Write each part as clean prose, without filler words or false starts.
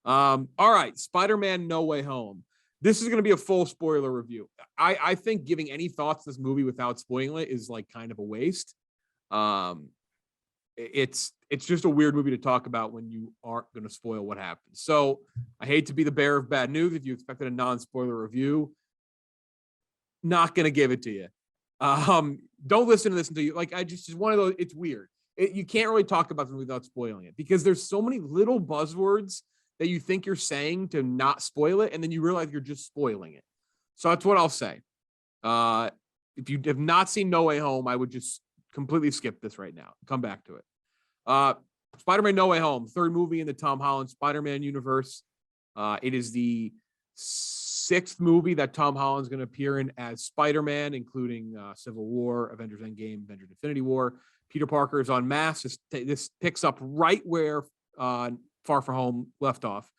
All right, Spider-Man No Way Home. This is going to be a full spoiler review. I think giving any thoughts to this movie without spoiling it is like kind of a waste. Um, it's just a weird movie to talk about when you aren't going to spoil what happens. So I hate to be the bearer of bad news. If you expected a non-spoiler review, not going to give it to you. Don't listen to this until you like. I just one of those. It's weird. You can't really talk about them without spoiling it because there's so many little buzzwords that you think you're saying to not spoil it, and then you realize you're just spoiling it. So that's what I'll say. If you have not seen No Way Home, I would just completely skip this right now. Come back to it. Spider-Man No Way Home, third movie in the Tom Holland Spider-Man universe. It is the sixth movie that Tom Holland's going to appear in as Spider-Man, including Civil War, Avengers Endgame, Avengers Infinity War. Peter Parker is on mask. This picks up right where Far From Home left off.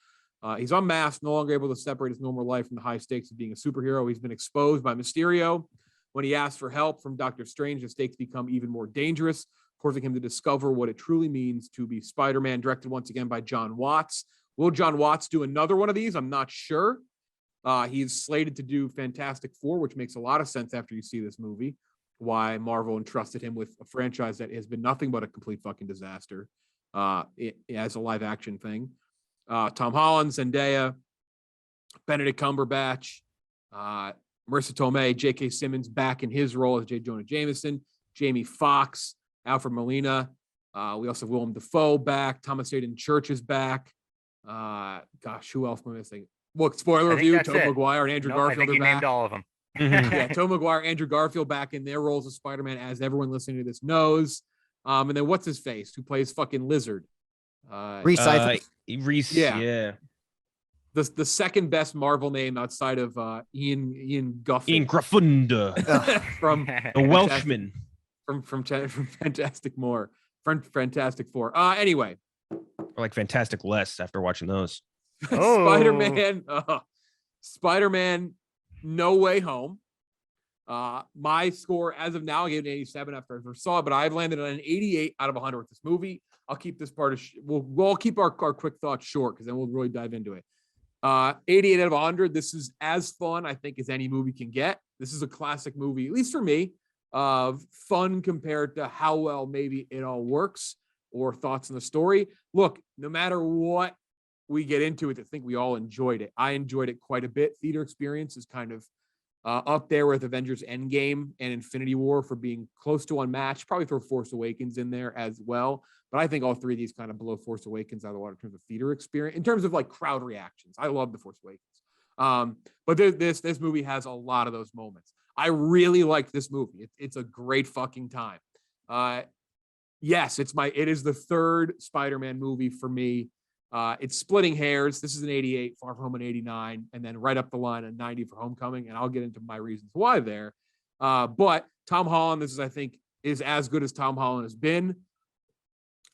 He's unmasked, no longer able to separate his normal life from the high stakes of being a superhero. He's been exposed by Mysterio. When he asks for help from Doctor Strange, the stakes become even more dangerous, forcing him to discover what it truly means to be Spider-Man, directed once again by John Watts. Will John Watts do another one of these? I'm not sure. He's slated to do Fantastic Four, which makes a lot of sense after you see this movie, why Marvel entrusted him with a franchise that has been nothing but a complete fucking disaster as a live action thing. Tom Holland, Zendaya, Benedict Cumberbatch, Marissa Tomei, J.K. Simmons back in his role as J. Jonah Jameson, Jamie Foxx, Alfred Molina. We also have Willem Dafoe back. Thomas Hayden Church is back. Gosh, who else am I missing? Look, spoiler review, Tobey Maguire and Andrew Garfield I think are you back. named all of them. Yeah, Tobey Maguire, Andrew Garfield back in their roles as Spider-Man, as everyone listening to this knows. And then what's his face, who plays fucking Lizard? Reese. Yeah. The second best Marvel name outside of Ian Guffey. Ian Grafunda from the Welshman. From Fantastic Four. Fantastic Four. Anyway. Or like Fantastic Less after watching those. Spider-Man No Way Home. My score as of now, I gave it an 87 after I first saw it, but I've landed on an 88 out of 100 with this movie. I'll keep this part of we'll keep our quick thoughts short because then we'll really dive into it. 88 out of 100. This is as fun, I think, as any movie can get. This is a classic movie, at least for me, of fun compared to how well maybe it all works or thoughts on the story. Look, no matter what we get into it, I think we all enjoyed it. I enjoyed it quite a bit. Theater experience is kind of up there with Avengers Endgame and Infinity War for being close to unmatched. Probably throw Force Awakens in there as well. But I think all three of these kind of blow Force Awakens out of the water in terms of theater experience, in terms of like crowd reactions. I love the Force Awakens. But this movie has a lot of those moments. I really liked this movie. It's a great fucking time. Yes, it is the third Spider-Man movie for me. It's splitting hairs. This is an 88, Far From Home an 89, and then right up the line a 90 for Homecoming. And I'll get into my reasons why there. But Tom Holland, I think, is as good as Tom Holland has been.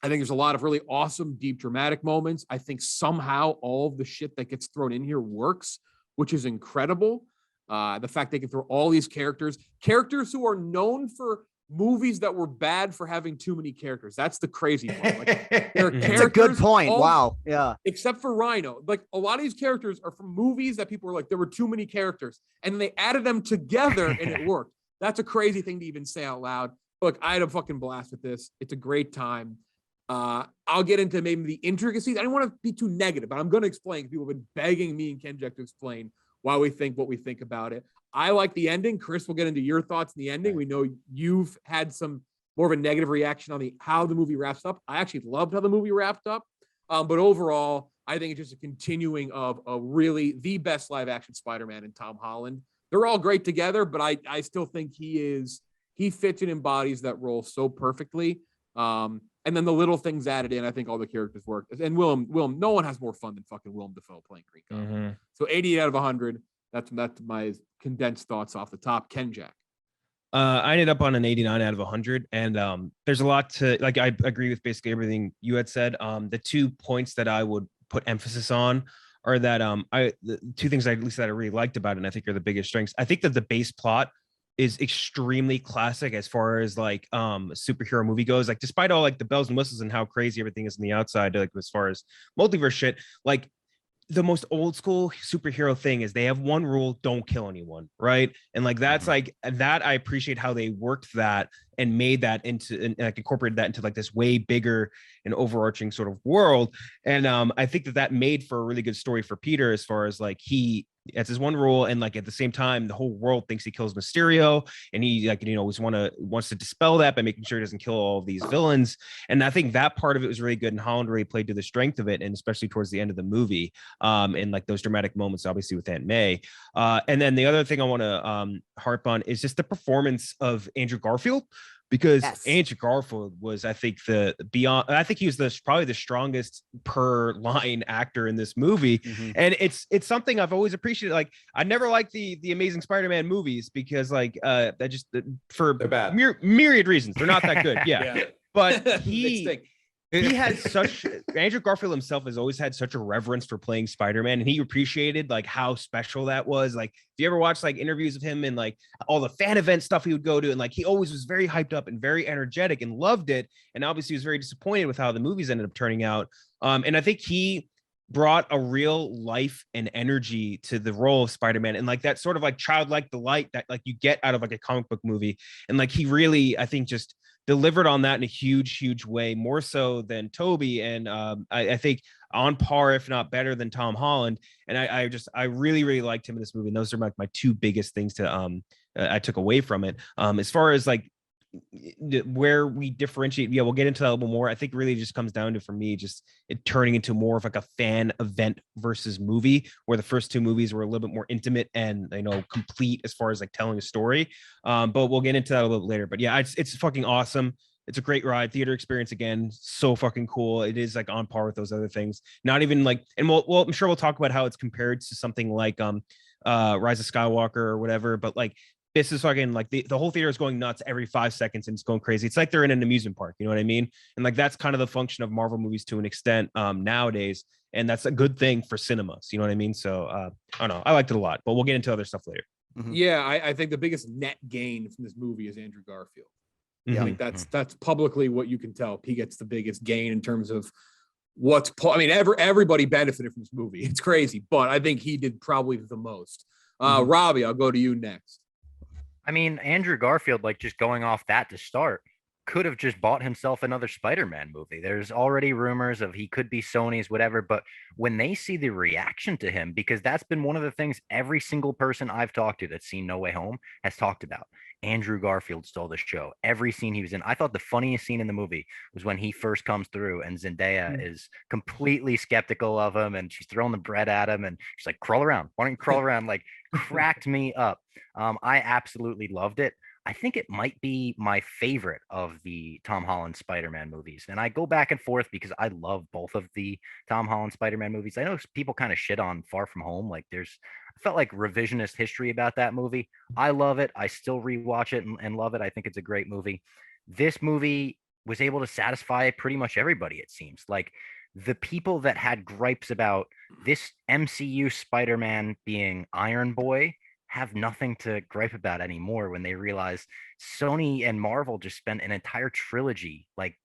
I think there's a lot of really awesome, deep, dramatic moments. I think somehow all of the shit that gets thrown in here works, which is incredible. The fact they can throw all these characters who are known for movies that were bad for having too many characters. That's the crazy part. Like, That's a good point. Wow. Yeah. Except for Rhino. Like a lot of these characters are from movies that people were like, there were too many characters. And they added them together and it worked. That's a crazy thing to even say out loud. Look, I had a fucking blast with this. It's a great time. I'll get into maybe the intricacies. I don't want to be too negative, but I'm going to explain. People have been begging me and Kenjack to explain why we think what we think about it. I like the ending. Chris will get into your thoughts on the ending. We know you've had some more of a negative reaction on how the movie wraps up. I actually loved how the movie wrapped up. But overall, I think it's just a continuing of a really the best live action Spider-Man and Tom Holland. They're all great together, but I still think he fits and embodies that role so perfectly. And then the little things added in, I think all the characters work. And Willem, no one has more fun than fucking Willem Dafoe playing Green Goblin. Mm-hmm. So 88 out of 100. That's my condensed thoughts off the top. Kenjack. I ended up on an 89 out of 100. And there's a lot to, like, I agree with basically everything you had said. The 2 points that I would put emphasis on are that the two things at least that I really liked about it, and I think are the biggest strengths. I think that the base plot is extremely classic as far as like superhero movie goes. Like, despite all like the bells and whistles and how crazy everything is on the outside, like as far as multiverse shit, like the most old school superhero thing is they have one rule: don't kill anyone, right? And like that's like that. I appreciate how they worked that and made that into and like incorporated that into like this way bigger and overarching sort of world. And I think that made for a really good story for Peter, as far as like it's his one rule, and like at the same time the whole world thinks he kills Mysterio, and he like wants to dispel that by making sure he doesn't kill all of these villains. And I think that part of it was really good, and Holland really played to the strength of it, and especially towards the end of the movie, and like those dramatic moments obviously with Aunt May. And then the other thing I want to harp on is just the performance of Andrew Garfield, because Andrew Garfield was, I think, I think he was probably the strongest per line actor in this movie. And it's something I've always appreciated. Like, I never liked the Amazing Spider-Man movies because like that just for myriad reasons, they're not that good. Yeah. But he has such Andrew Garfield himself has always had such a reverence for playing Spider-Man, and he appreciated like how special that was. Like, if you ever watch like interviews of him and like all the fan event stuff he would go to, and like he always was very hyped up and very energetic and loved it. And obviously he was very disappointed with how the movies ended up turning out. And I think he brought a real life and energy to the role of Spider-Man, and like that sort of like childlike delight that like you get out of like a comic book movie. And like he really, I think, just delivered on that in a huge way, more so than Toby, and I think on par, if not better than Tom Holland. And I really liked him in this movie, and those are like my two biggest things to I took away from it. As far as like where we differentiate, we'll get into that a little more. I think really just comes down to, for me, just it turning into more of like a fan event versus movie, where the first two movies were a little bit more intimate and complete as far as like telling a story. But we'll get into that a little bit later. But yeah, it's fucking awesome. It's a great ride. Theater experience again, so fucking cool. It is like on par with those other things. Not even like, and I'm sure we'll talk about how it's compared to something like Rise of Skywalker or whatever. But like, this is fucking like the whole theater is going nuts every 5 seconds, and it's going crazy. It's like they're in an amusement park. You know what I mean? And like, that's kind of the function of Marvel movies to an extent nowadays. And that's a good thing for cinemas. You know what I mean? So I don't know. I liked it a lot, but we'll get into other stuff later. Yeah. I think the biggest net gain from this movie is Andrew Garfield. I think that's publicly what you can tell. He gets the biggest gain in terms of everybody benefited from this movie. It's crazy, but I think he did probably the most. Robbie, I'll go to you next. I mean, Andrew Garfield, like just going off that to start, could have just bought himself another Spider-Man movie. There's already rumors of he could be Sony's, whatever. But when they see the reaction to him, because that's been one of the things every single person I've talked to that's seen No Way Home has talked about. Andrew Garfield stole the show. Every scene he was in. I thought the funniest scene in the movie was when he first comes through and Zendaya is completely skeptical of him, and she's throwing the bread at him, and she's like, crawl around. Why don't you crawl around? Like, cracked me up. I absolutely loved it. I think it might be my favorite of the Tom Holland Spider-Man movies. And I go back and forth because I love both of the Tom Holland Spider-Man movies. I know people kind of shit on Far From Home. Like, I felt like revisionist history about that movie. I love it. I still rewatch it and love it. I think it's a great movie. This movie was able to satisfy pretty much everybody, it seems. Like, the people that had gripes about this MCU Spider-Man being Iron Boy have nothing to gripe about anymore when they realize Sony and Marvel just spent an entire trilogy, like,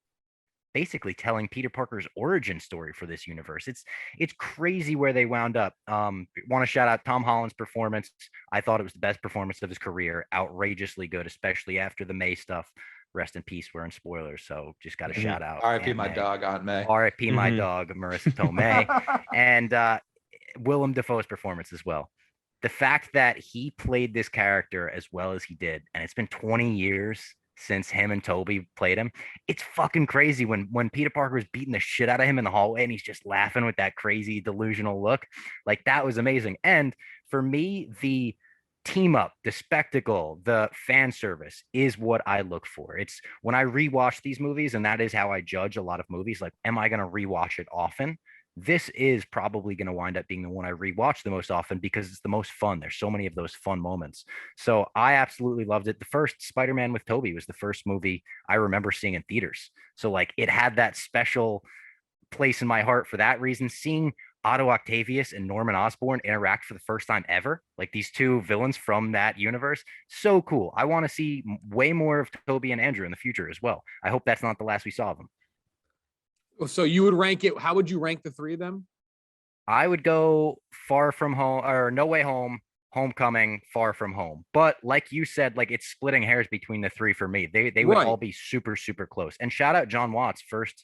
basically telling Peter Parker's origin story for this universe. It's crazy where they wound up. Want to shout out Tom Holland's performance. I thought it was the best performance of his career. Outrageously good, especially after the May stuff. Rest in peace. We're in spoilers, so just got to shout out. R.I.P. my dog, Aunt May. R.I.P. my dog, Marissa Tomei. And Willem Dafoe's performance as well. The fact that he played this character as well as he did, and it's been 20 years since him and Toby played him. It's fucking crazy when Peter Parker was beating the shit out of him in the hallway and he's just laughing with that crazy delusional look. Like, that was amazing. And for me, the team up, the spectacle, the fan service is what I look for. It's when I rewatch these movies, and that is how I judge a lot of movies. Like, am I going to rewatch it often? This is probably going to wind up being the one I rewatch the most often because it's the most fun. There's so many of those fun moments. So I absolutely loved it. The first Spider-Man with Tobey was the first movie I remember seeing in theaters. So like, it had that special place in my heart for that reason. Seeing Otto Octavius and Norman Osborn interact for the first time ever, like these two villains from that universe, so cool. I want to see way more of Tobey and Andrew in the future as well. I hope that's not the last we saw of them. So you would rank it. How would you rank the three of them? I would go Far From Home or No Way Home, Homecoming, Far From Home. But like you said, like it's splitting hairs between the three for me. They would all Right. be super super close. And shout out John Watts, first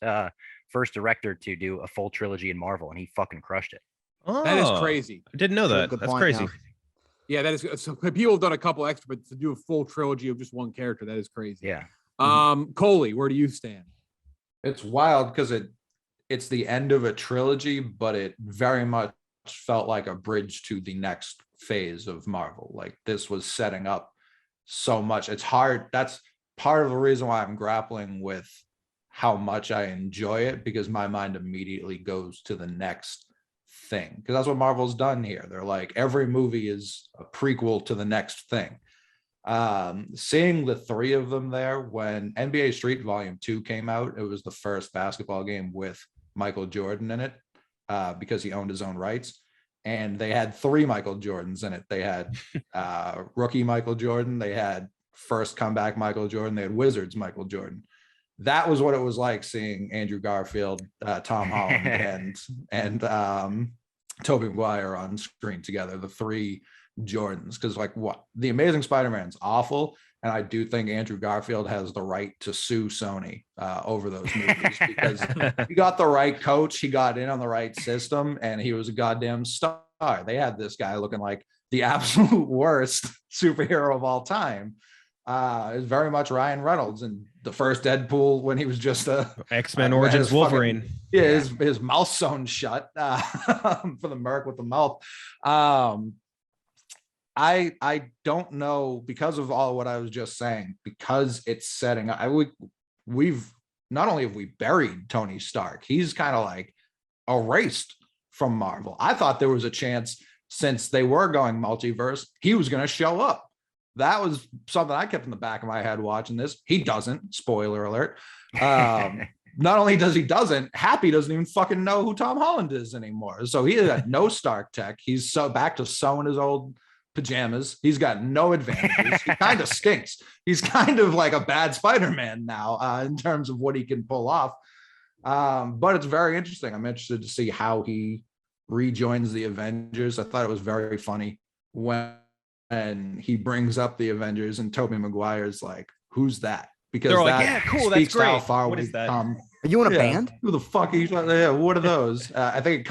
director to do a full trilogy in Marvel, and he fucking crushed it. That is Oh, crazy. I didn't know that. Good That's point, crazy. yeah. Yeah, that is so people have done a couple extra, but to do a full trilogy of just one character, that is crazy. Yeah. Coley, where do you stand? It's wild because it's the end of a trilogy, but it very much felt like a bridge to the next phase of Marvel. Like this was setting up so much. It's hard. That's part of the reason why I'm grappling with how much I enjoy it, because my mind immediately goes to the next thing. Because that's what Marvel's done here. They're like, every movie is a prequel to the next thing. Seeing the three of them there when NBA Street Volume 2 came out, it was the first basketball game with Michael Jordan in it, because he owned his own rights. And they had three Michael Jordans in it. They had rookie Michael Jordan, they had first comeback Michael Jordan, they had Wizards Michael Jordan. That was what it was like seeing Andrew Garfield, Tom Holland, and Tobey Maguire on screen together, the three Jordans. Because like, what, The Amazing Spider-Man's awful, and I do think Andrew Garfield has the right to sue Sony over those movies, because he got the right coach, he got in on the right system, and he was a goddamn star. They had this guy looking like the absolute worst superhero of all time. It's very much Ryan Reynolds and the first Deadpool when he was just a X-Men Origins Wolverine. His mouth sewn shut for the Merc with the mouth. I don't know, because of all what I was just saying, because it's setting up. We've not only have we buried Tony Stark, he's kind of like erased from Marvel. I thought there was a chance, since they were going multiverse, he was going to show up. That was something I kept in the back of my head watching this. He doesn't. Spoiler alert. Not only doesn't, Happy doesn't even fucking know who Tom Holland is anymore. So he had no Stark tech. He's so back to sewing his old pajamas. He's got no advantages. He kind of stinks. He's kind of like a bad Spider-Man now in terms of what he can pull off. But it's very interesting. I'm interested to see how he rejoins the Avengers. I thought it was very funny when he brings up the Avengers and Tobey Maguire's like, who's that? Because they're that like, yeah, cool, that's speaks to how great. far What is we've that? come. Are you in a Yeah, band? who the fuck are you? Yeah, what are those? I think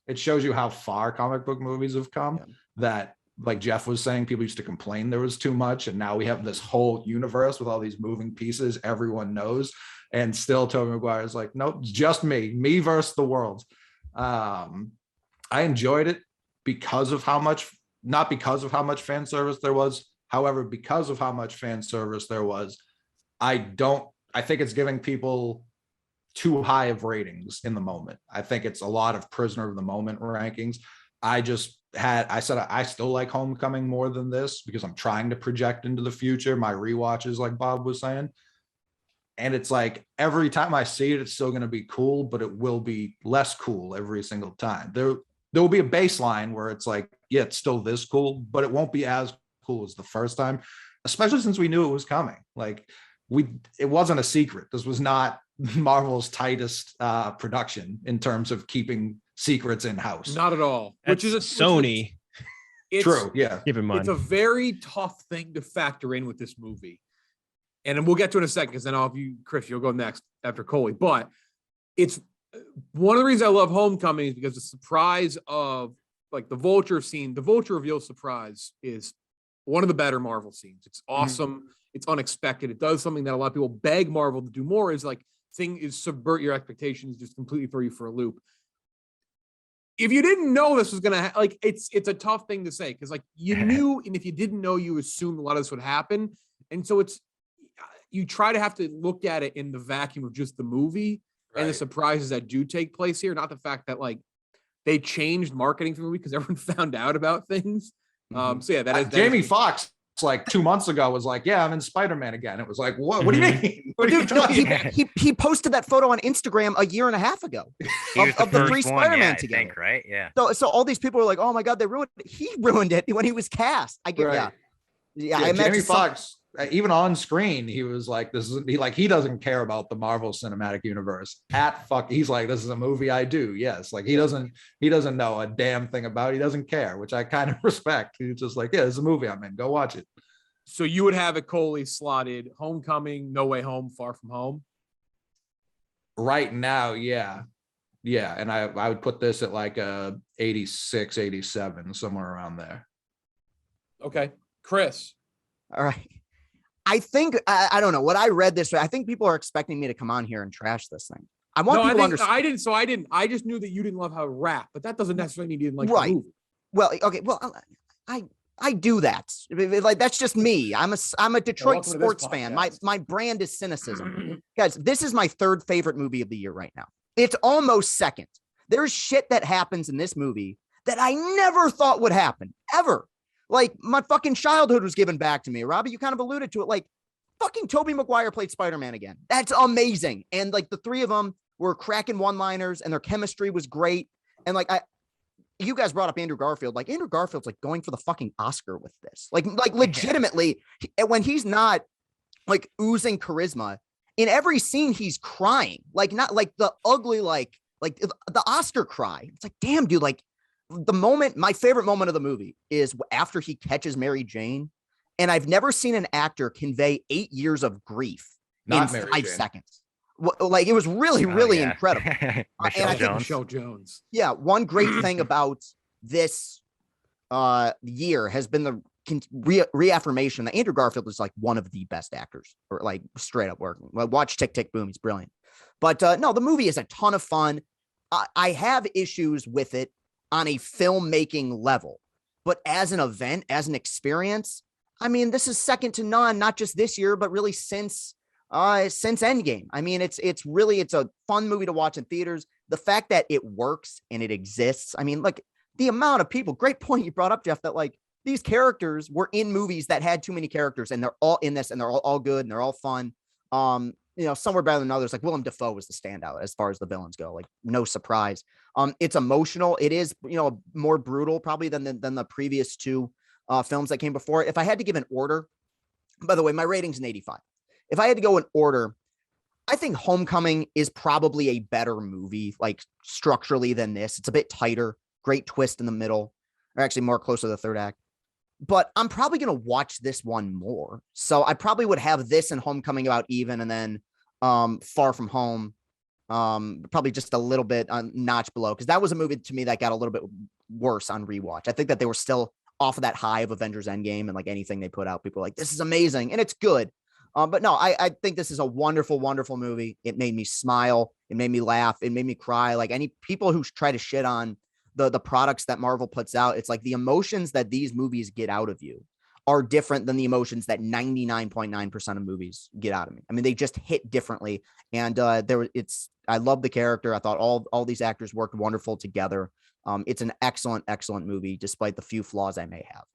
it shows you how far comic book movies have come. Yeah. That, like Jeff was saying, people used to complain there was too much, and now we have this whole universe with all these moving pieces everyone knows, and still Tobey Maguire is like, nope, it's just me versus the world. I enjoyed it because of how much, not because of how much fan service there was. However, because of how much fan service there was, I think it's giving people too high of ratings in the moment. I think it's a lot of prisoner of the moment rankings. I said I still like Homecoming more than this because I'm trying to project into the future, my rewatches, like Bob was saying. And it's like every time I see it, it's still going to be cool, but it will be less cool every single time. There will be a baseline where it's like, yeah, it's still this cool, but it won't be as cool as the first time, especially since we knew it was coming. Like it wasn't a secret. This was not Marvel's tightest production in terms of keeping secrets in house. Not at all. Which is a Sony. True. Yeah. Keep in mind. It's a very tough thing to factor in with this movie. And we'll get to it in a second, because then I'll have you, Chris, you'll go next after Coley. But it's one of the reasons I love Homecoming is because the surprise of like the Vulture scene, the Vulture reveal surprise is one of the better Marvel scenes. It's awesome. Mm-hmm. It's unexpected. It does something that a lot of people beg Marvel to do more, is like subvert your expectations, just completely throw you for a loop. If you didn't know this was gonna it's a tough thing to say, because like you knew, and if you didn't know, you assumed a lot of this would happen, and so you try to have to look at it in the vacuum of just the movie and the surprises that do take place here, not the fact that like they changed marketing for the movie because everyone found out about things. So yeah, that is Jamie Foxx like 2 months ago was like, yeah, I'm in Spider-Man again. It was like, what do you mean? What are you talking about? He posted that photo on Instagram a year and a half ago of the three Spider-Man together. Think, right? Yeah. So all these people were like, oh my God, they ruined it. He ruined it when he was cast. I get right. yeah. I imagine Jamie Foxx even on screen, he was like, he doesn't care about the Marvel Cinematic Universe he's like, this is a movie I do. Yes. Like he doesn't know a damn thing about it. He doesn't care, which I kind of respect. He's just like, yeah, this is a movie I'm in. Go watch it. So you would have it Coley slotted Homecoming, No Way Home, Far From Home? Right now, yeah. Yeah. And I would put this at like a 86, 87, somewhere around there. Okay. Chris. All right. I think I don't know what I read this way. I think people are expecting me to come on here and trash this thing. I want people to understand. I didn't. I just knew that you didn't love how it rapped, but that doesn't necessarily mean you didn't like right. the movie. Well, okay. Well, I do that. Like that's just me. I'm a Detroit sports fan. My brand is cynicism. Guys, this is my third favorite movie of the year right now. It's almost second. There's shit that happens in this movie that I never thought would happen ever. Like my fucking childhood was given back to me. Robbie, you kind of alluded to it. Like fucking Tobey Maguire played Spider-Man again. That's amazing. And like the three of them were cracking one-liners and their chemistry was great. And like you guys brought up Andrew Garfield. Like Andrew Garfield's like going for the fucking Oscar with this. Like legitimately, when he's not like oozing charisma, in every scene he's crying. Like not like the ugly, like the Oscar cry. It's like, damn, dude, like my favorite moment of the movie is after he catches Mary Jane. And I've never seen an actor convey 8 years of grief in 5 seconds. Like it was really, really incredible. Michelle Jones. Yeah. One great thing about this year has been the reaffirmation that Andrew Garfield is like one of the best actors, or like straight up working. Well, watch Tick, Tick, Boom. He's brilliant. But no, the movie is a ton of fun. I have issues with it on a filmmaking level, but as an event, as an experience, I mean, this is second to none, not just this year, but really since Endgame. I mean, it's a fun movie to watch in theaters. The fact that it works and it exists. I mean, like the amount of people, great point you brought up, Jeff, that like these characters were in movies that had too many characters and they're all in this and they're all good and they're all fun. Some were better than others. Like Willem Dafoe was the standout as far as the villains go. Like no surprise. It's emotional. It is, more brutal probably than the previous two films that came before it. If I had to give an order, by the way, my rating's an 85. If I had to go in order, I think Homecoming is probably a better movie, like structurally than this. It's a bit tighter, great twist in the middle, or actually more close to the third act. But I'm probably going to watch this one more. So I probably would have this and Homecoming about even, and then Far From Home, probably just a little bit notch below, because that was a movie to me that got a little bit worse on rewatch. I think that they were still off of that high of Avengers Endgame, and like anything they put out, people were like, this is amazing, and it's good. But no, I think this is a wonderful, wonderful movie. It made me smile. It made me laugh. It made me cry. Like any people who try to shit on the products that Marvel puts out, it's like the emotions that these movies get out of you are different than the emotions that 99.9% of movies get out of me. I mean, they just hit differently. And I love the character. I thought all these actors worked wonderful together. It's an excellent, excellent movie, despite the few flaws I may have.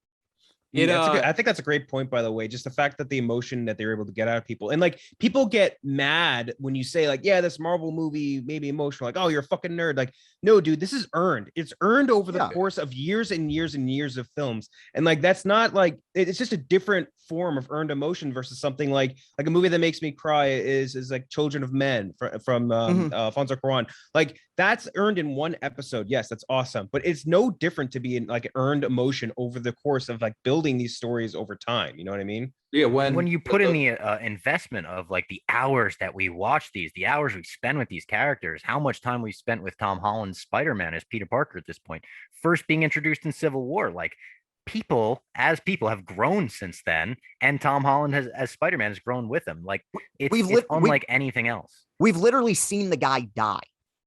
I think that's a great point, by the way. Just the fact that the emotion that they were able to get out of people, and like people get mad when you say like, yeah, this Marvel movie made me emotional. Like, oh, you're a fucking nerd. Like, no, dude, this is earned. It's earned over the course of years and years and years of films. And like, that's not like, it's just a different form of earned emotion versus something like a movie that makes me cry is like Children of Men from Alfonso Cuarón. Like that's earned in one episode. Yes, that's awesome. But it's no different to be in like earned emotion over the course of like building these stories over time. You know what I mean? Yeah. When you put in the investment of like the hours that we watch the hours we spend with these characters, how much time we spent with Tom Holland's Spider-Man as Peter Parker at this point, first being introduced in Civil War, like people have grown since then, and Tom Holland as Spider-Man has grown with him. Like it's unlike anything else. We've literally seen the guy die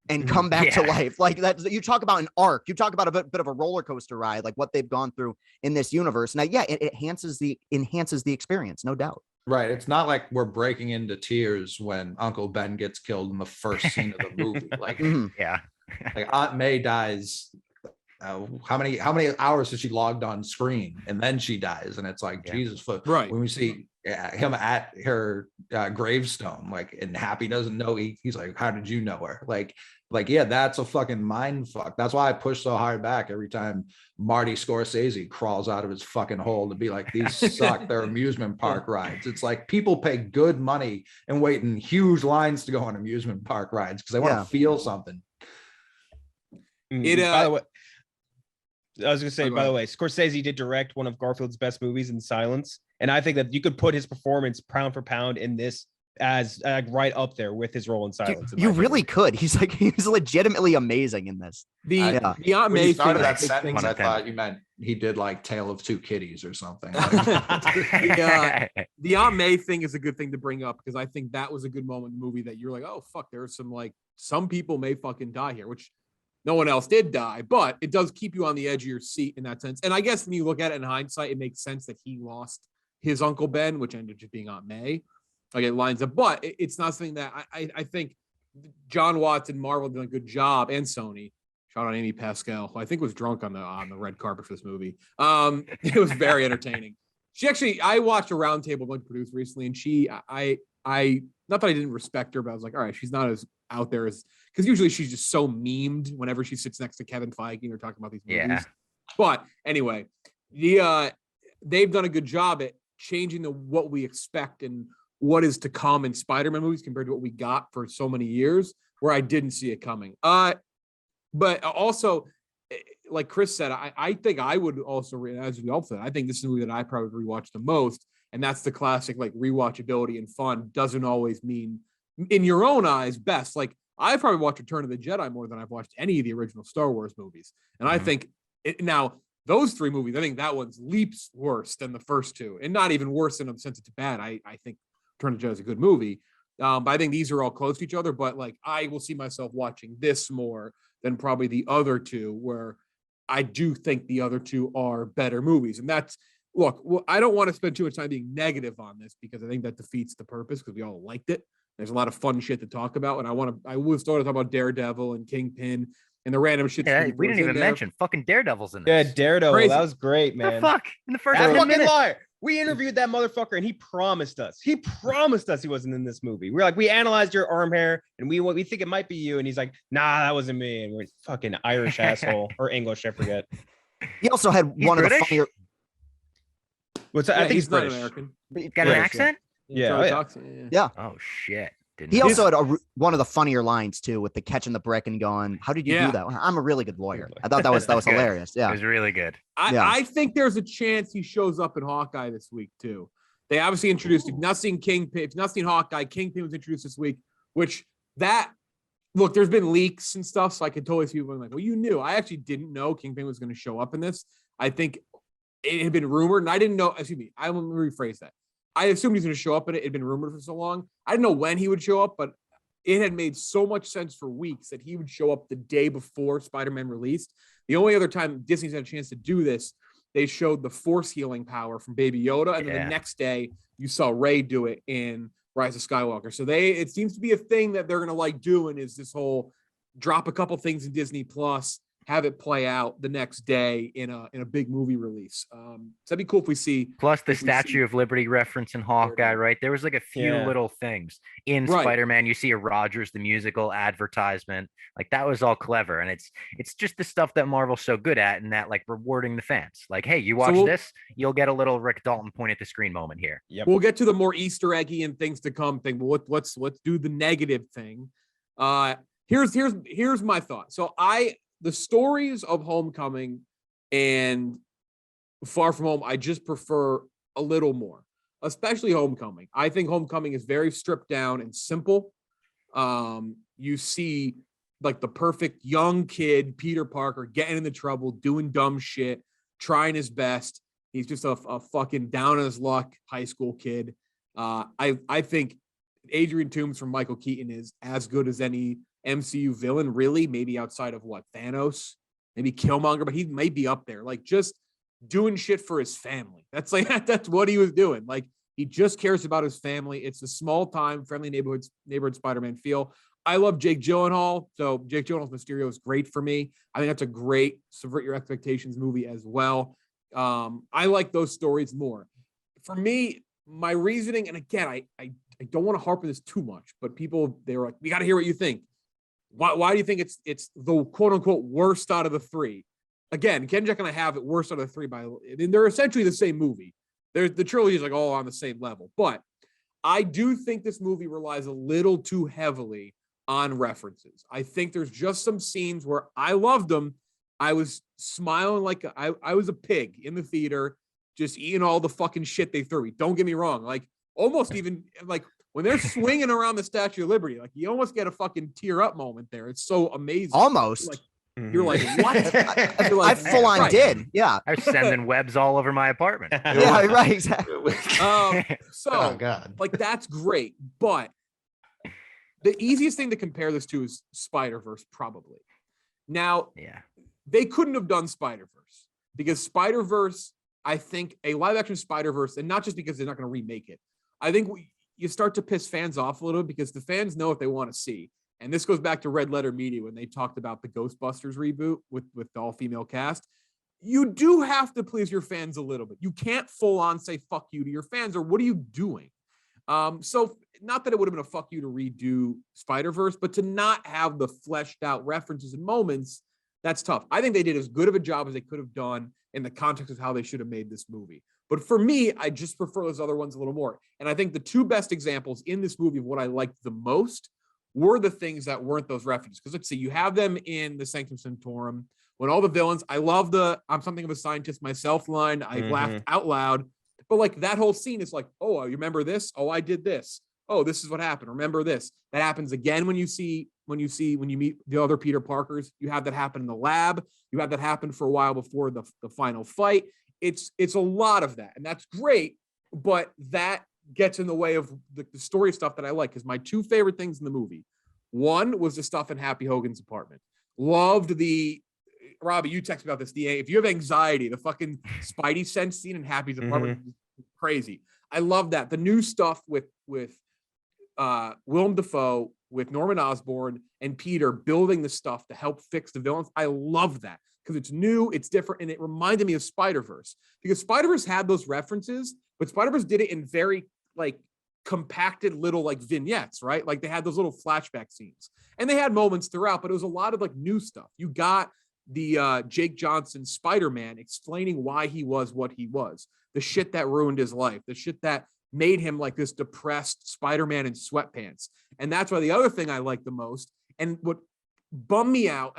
and come back to life. Like that, you talk about an arc, you talk about a bit of a roller coaster ride, like what they've gone through in this universe. Now, it enhances the experience, no doubt. Right. It's not like we're breaking into tears when Uncle Ben gets killed in the first scene of the movie. Like, like Aunt May dies. How many hours has she logged on screen, and then she dies, and it's like Jesus. Right. When we see him at her gravestone, like, and Happy doesn't know, he's like, how did you know her? Like Like, yeah, that's a fucking mind fuck. That's why I push so hard back every time Marty Scorsese crawls out of his fucking hole to be like, these suck. They're amusement park rides. It's like people pay good money and wait in huge lines to go on amusement park rides because they want Yeah. to feel something. It, By the way, I was gonna say, go by the ahead. way, Scorsese did direct one of Garfield's best movies, In Silence, and I think that you could put his performance pound for pound in this as right up there with his role in Silence. in You my really opinion. could. He's legitimately amazing in this. The Yeah. the Aunt When May you thing started is a that big sentence, thing. I thought you meant he did like Tale of Two Kitties or something. The Aunt May thing is a good thing to bring up because I think that was a good moment in the movie that you're like, oh fuck, there's some like some people may fucking die here, which no one else did die, but it does keep you on the edge of your seat in that sense. And I guess when you look at it in hindsight, it makes sense that he lost his Uncle Ben, which ended up just being Aunt May. Like it lines up, but it's not something that I think John Watts and Marvel did a good job, and Sony. Shout out Amy Pascal, who I think was drunk on the red carpet for this movie. It was very entertaining. She actually, I watched a roundtable like produced recently, and I not that I didn't respect her, but I was like, all right, she's not as out there as because usually she's just so memed whenever she sits next to Kevin Feige and they're talking about these movies. Yeah. But anyway, they've done a good job at changing what we expect and what is to come in Spider-Man movies compared to what we got for so many years, where I didn't see it coming. But also, like Chris said, I think I would also, as we all said, I think this is a movie that I probably rewatch the most. And that's the classic, like rewatchability and fun doesn't always mean, in your own eyes, best. Like I've probably watched Return of the Jedi more than I've watched any of the original Star Wars movies. And I think now those three movies, I think that one's leaps worse than the first two, and not even worse in the sense it's bad. I think Return of the Jedi is a good movie. But I think these are all close to each other. But like I will see myself watching this more than probably the other two, where I do think the other two are better movies. And that's, look, I don't want to spend too much time being negative on this because I think that defeats the purpose because we all liked it. There's a lot of fun shit to talk about. And I was started talking about Daredevil and Kingpin and the random shit. Yeah, we didn't even mention fucking Daredevil's in this. Yeah, Daredevil. Crazy. That was great, The man. fuck? In the first That 10 fucking minutes. liar. We interviewed that motherfucker and he promised us. He wasn't in this movie. We're like, we analyzed your arm hair and we think it might be you. And he's like, nah, that wasn't me. And we're fucking Irish asshole or English, I forget. He also had He's one of the British? funnier. What's that? I think he's not British. American. He's got an British, accent? Yeah, Charlie oh, yeah. talks, Yeah. Oh shit. Didn't He know also that. had one of the funnier lines too, with the catching the brick and going, "How did you Yeah. do that?" I'm a really good lawyer. I thought that was Good. hilarious. It Yeah. was really good. Yeah. I think there's a chance he shows up in Hawkeye this week too. They obviously introduced, if you've not seen Kingpin, if you've not seen Hawkeye, Kingpin was introduced this week, which look, there's been leaks and stuff, so I could totally see people being like, well, you knew. I actually didn't know Kingpin was going to show up in this. I think it had been rumored, and I didn't know, excuse me, I will rephrase that. I assumed he's going to show up in it. It had been rumored for so long. I didn't know when he would show up, but it had made so much sense for weeks that he would show up the day before Spider-Man released. The only other time Disney's had a chance to do this, they showed the force healing power from Baby Yoda, and then the next day you saw Rey do it in Rise of Skywalker. So it seems to be a thing that they're gonna like doing is this whole drop a couple things in Disney Plus, have it play out the next day in a big movie release. So that'd be cool if we see. Plus the if we Statue see- of Liberty reference in Hawkeye, right? There was like a few Yeah. little things in Right. Spider-Man. You see a Rogers the musical advertisement, like that was all clever, and it's just the stuff that Marvel's so good at, and that like rewarding the fans. Like, hey, you watch this, you'll get a little Rick Dalton point at the screen moment here. Yep. We'll get to the more Easter eggy and things to come thing, but let's do the negative thing. Here's my thought. So the stories of Homecoming and Far From Home, I just prefer a little more, especially Homecoming. I think Homecoming is very stripped down and simple. You see like the perfect young kid, Peter Parker, getting into trouble, doing dumb shit, trying his best. He's just a fucking down on his luck high school kid. I think Adrian Toomes from Michael Keaton is as good as any MCU villain, really, maybe outside of Thanos, maybe Killmonger, but he may be up there, like just doing shit for his family. That's that's what he was doing. Like he just cares about his family. It's a small time, friendly neighborhood Spider-Man feel. I love Jake Gyllenhaal. So Jake Gyllenhaal's Mysterio is great for me. I think that's a great subvert your expectations movie as well. I like those stories more. For me, my reasoning, and again, I don't want to harp on this too much, but people, they were like, we got to hear what you think. Why do you think it's the quote unquote worst out of the three? Again, Kenjack and I have it worst out of the three by. I mean, they're essentially the same movie. The trilogy is like all on the same level, but I do think this movie relies a little too heavily on references. I think there's just some scenes where I loved them. I was smiling like I was a pig in the theater, just eating all the fucking shit they threw me. Don't get me wrong. Like almost even like when they're swinging around the Statue of Liberty, like you almost get a fucking tear up moment there. It's so amazing. Almost. Like, you're like, what? You're like, I full on right. did. Yeah. I was sending webs all over my apartment. Yeah, right. Exactly. So Oh God. like that's great, but the easiest thing to compare this to is Spider-Verse, probably. Now, Yeah. they couldn't have done Spider-Verse because Spider-Verse, I think a live action Spider-Verse, and not just because they're not going to remake it. I think you start to piss fans off a little because the fans know what they want to see. And this goes back to Red Letter Media when they talked about the Ghostbusters reboot with the all-female cast. You do have to please your fans a little bit. You can't full on say fuck you to your fans, or what are you doing? So not that it would have been a fuck you to redo Spider-Verse, but to not have the fleshed out references and moments, that's tough. I think they did as good of a job as they could have done in the context of how they should have made this movie. But for me, I just prefer those other ones a little more. And I think the two best examples in this movie of what I liked the most were the things that weren't those references. Because let's see, you have them in the Sanctum Sanctorum when all the villains, I love the I'm something of a scientist myself line. I laughed out loud. But like that whole scene is like, oh, you remember this? Oh, I did this. Oh, this is what happened. Remember this. That happens again when you meet the other Peter Parkers. You have that happen in the lab. You have that happen for a while before the final fight. It's a lot of that. And that's great. But that gets in the way of the story stuff that I like. Because my two favorite things in the movie, one was the stuff in Happy Hogan's apartment. Loved the Robbie, you text me about this. If you have anxiety, the fucking Spidey sense scene in Happy's apartment is crazy. I love that. The new stuff with Willem Dafoe, with Norman Osborn and Peter building the stuff to help fix the villains. I love that because it's new, it's different, and it reminded me of Spider-Verse because Spider-Verse had those references, but Spider-Verse did it in very like compacted little like vignettes, right? Like they had those little flashback scenes and they had moments throughout, but it was a lot of like new stuff. You got the Jake Johnson Spider-Man explaining why he was what he was, the shit that ruined his life, the shit that made him like this depressed Spider-Man in sweatpants. And that's why the other thing I like the most and what bummed me out,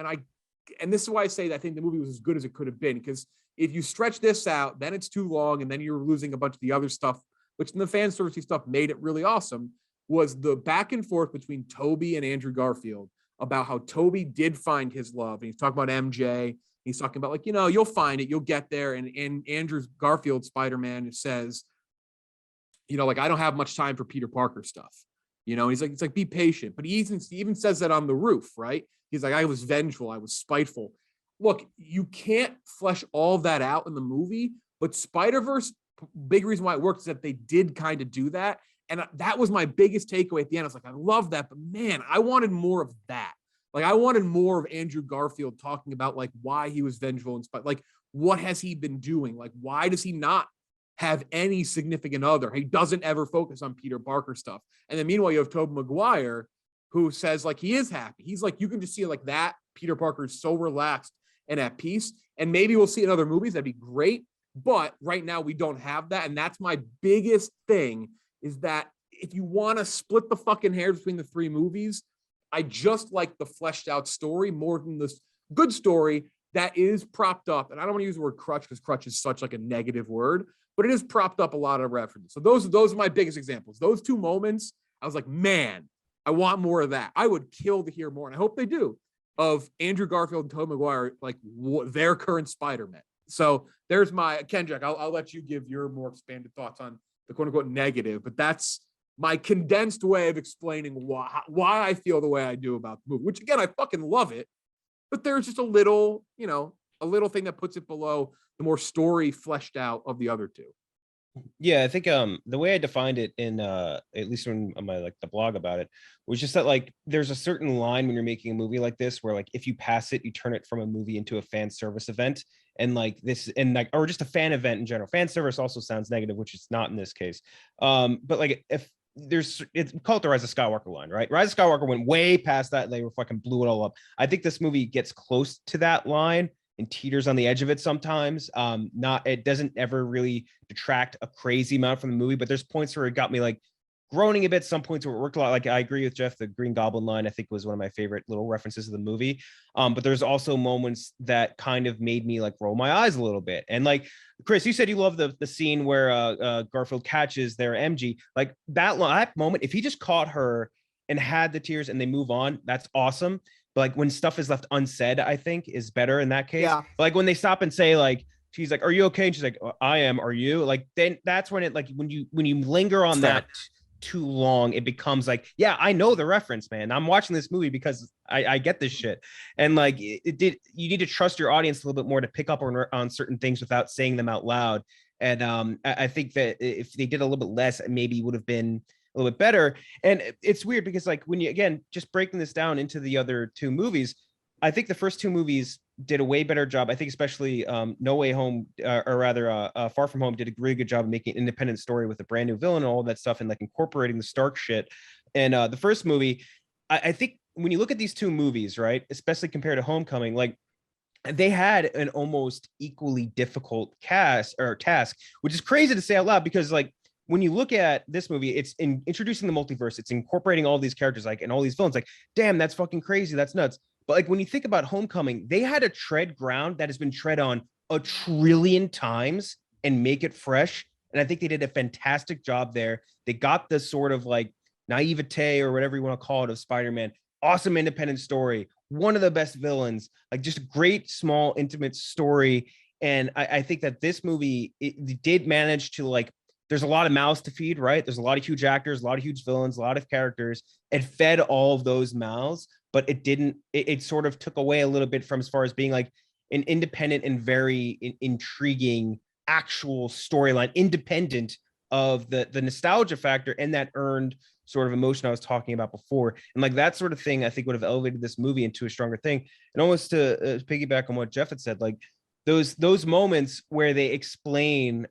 and this is why I say that I think the movie was as good as it could have been, because if you stretch this out, then it's too long and then you're losing a bunch of the other stuff, which in the fan servicey stuff made it really awesome, was the back and forth between Tobey and Andrew Garfield about how Tobey did find his love. And he's talking about MJ. He's talking about like, you'll find it, you'll get there. And Andrew Garfield Spider-Man says, like, I don't have much time for Peter Parker stuff. He's like, it's like, be patient. But he even says that on the roof, right? He's like, I was vengeful. I was spiteful. Look, you can't flesh all of that out in the movie, but Spider-Verse, big reason why it worked is that they did kind of do that. And that was my biggest takeaway at the end. I was like, I love that, but man, I wanted more of that. Like, I wanted more of Andrew Garfield talking about like why he was vengeful and like, what has he been doing? Like, why does he not have any significant other? He doesn't ever focus on Peter Parker stuff. And then meanwhile, you have Tobey Maguire who says like he is happy. He's like, you can just see like that Peter Parker is so relaxed and at peace. And maybe we'll see in other movies. That'd be great. But right now we don't have that. And that's my biggest thing, is that if you want to split the fucking hairs between the three movies, I just like the fleshed out story more than this good story that is propped up. And I don't want to use the word crutch because crutch is such like a negative word, but it is propped up a lot of references. So those are my biggest examples. Those two moments, I was like, man, I want more of that. I would kill to hear more. And I hope they do, of Andrew Garfield and Tobey Maguire, like their current Spider-Man. So there's my Kendrick. I'll let you give your more expanded thoughts on the quote unquote negative, but that's my condensed way of explaining why I feel the way I do about the movie, which again, I fucking love it, but there's just a little thing that puts it below the more story fleshed out of the other two. Yeah, I think the way I defined it in at least on my like the blog about it was just that like there's a certain line when you're making a movie like this where like if you pass it, you turn it from a movie into a fan service event, and like this and like or just a fan event in general. Fan service also sounds negative, which is not in this case. But like if it's called the Rise of Skywalker line, right? Rise of Skywalker went way past that. They were fucking blew it all up. I think this movie gets close to that line and teeters on the edge of it sometimes. It doesn't ever really detract a crazy amount from the movie, but there's points where it got me like groaning a bit. Some points where it worked a lot. Like I agree with Jeff, the Green Goblin line, I think was one of my favorite little references of the movie. But there's also moments that kind of made me like roll my eyes a little bit. And like Chris, you said you love the scene where Garfield catches their MG. Like that moment, if he just caught her and had the tears and they move on, that's awesome. But like when stuff is left unsaid, I think is better in that case. Yeah. But like when they stop and say like, she's like, "Are you okay?" And she's like, "I am. Are you?" Like then that's when it like when you linger on that too long, it becomes like, yeah, I know the reference, man. I'm watching this movie because I get this shit. And like you need to trust your audience a little bit more to pick up on certain things without saying them out loud. And I think that if they did a little bit less, it maybe would have been a little bit better. And it's weird because like when you, again, just breaking this down into the other two movies, I think the first two movies did a way better job. I think especially No Way Home, or rather Far From Home, did a really good job of making an independent story with a brand new villain and all that stuff and like incorporating the Stark shit. And the first movie, I think when you look at these two movies, right, especially compared to Homecoming, like they had an almost equally difficult task, which is crazy to say out loud because like when you look at this movie, it's introducing the multiverse, it's incorporating all these characters like and all these villains. Like, damn, that's fucking crazy. That's nuts. But like when you think about Homecoming, they had to tread ground that has been tread on a trillion times and make it fresh. And I think they did a fantastic job there. They got the sort of like naivete or whatever you want to call it of Spider-Man. Awesome independent story. One of the best villains, like just a great, small, intimate story. And I think that this movie, it did manage to like, there's a lot of mouths to feed, right? There's a lot of huge actors, a lot of huge villains, a lot of characters. It fed all of those mouths, but it didn't, it sort of took away a little bit from as far as being like an independent and very intriguing actual storyline, independent of the nostalgia factor and that earned sort of emotion I was talking about before. And like that sort of thing, I think would have elevated this movie into a stronger thing. And almost to piggyback on what Jeff had said, like those moments where they explain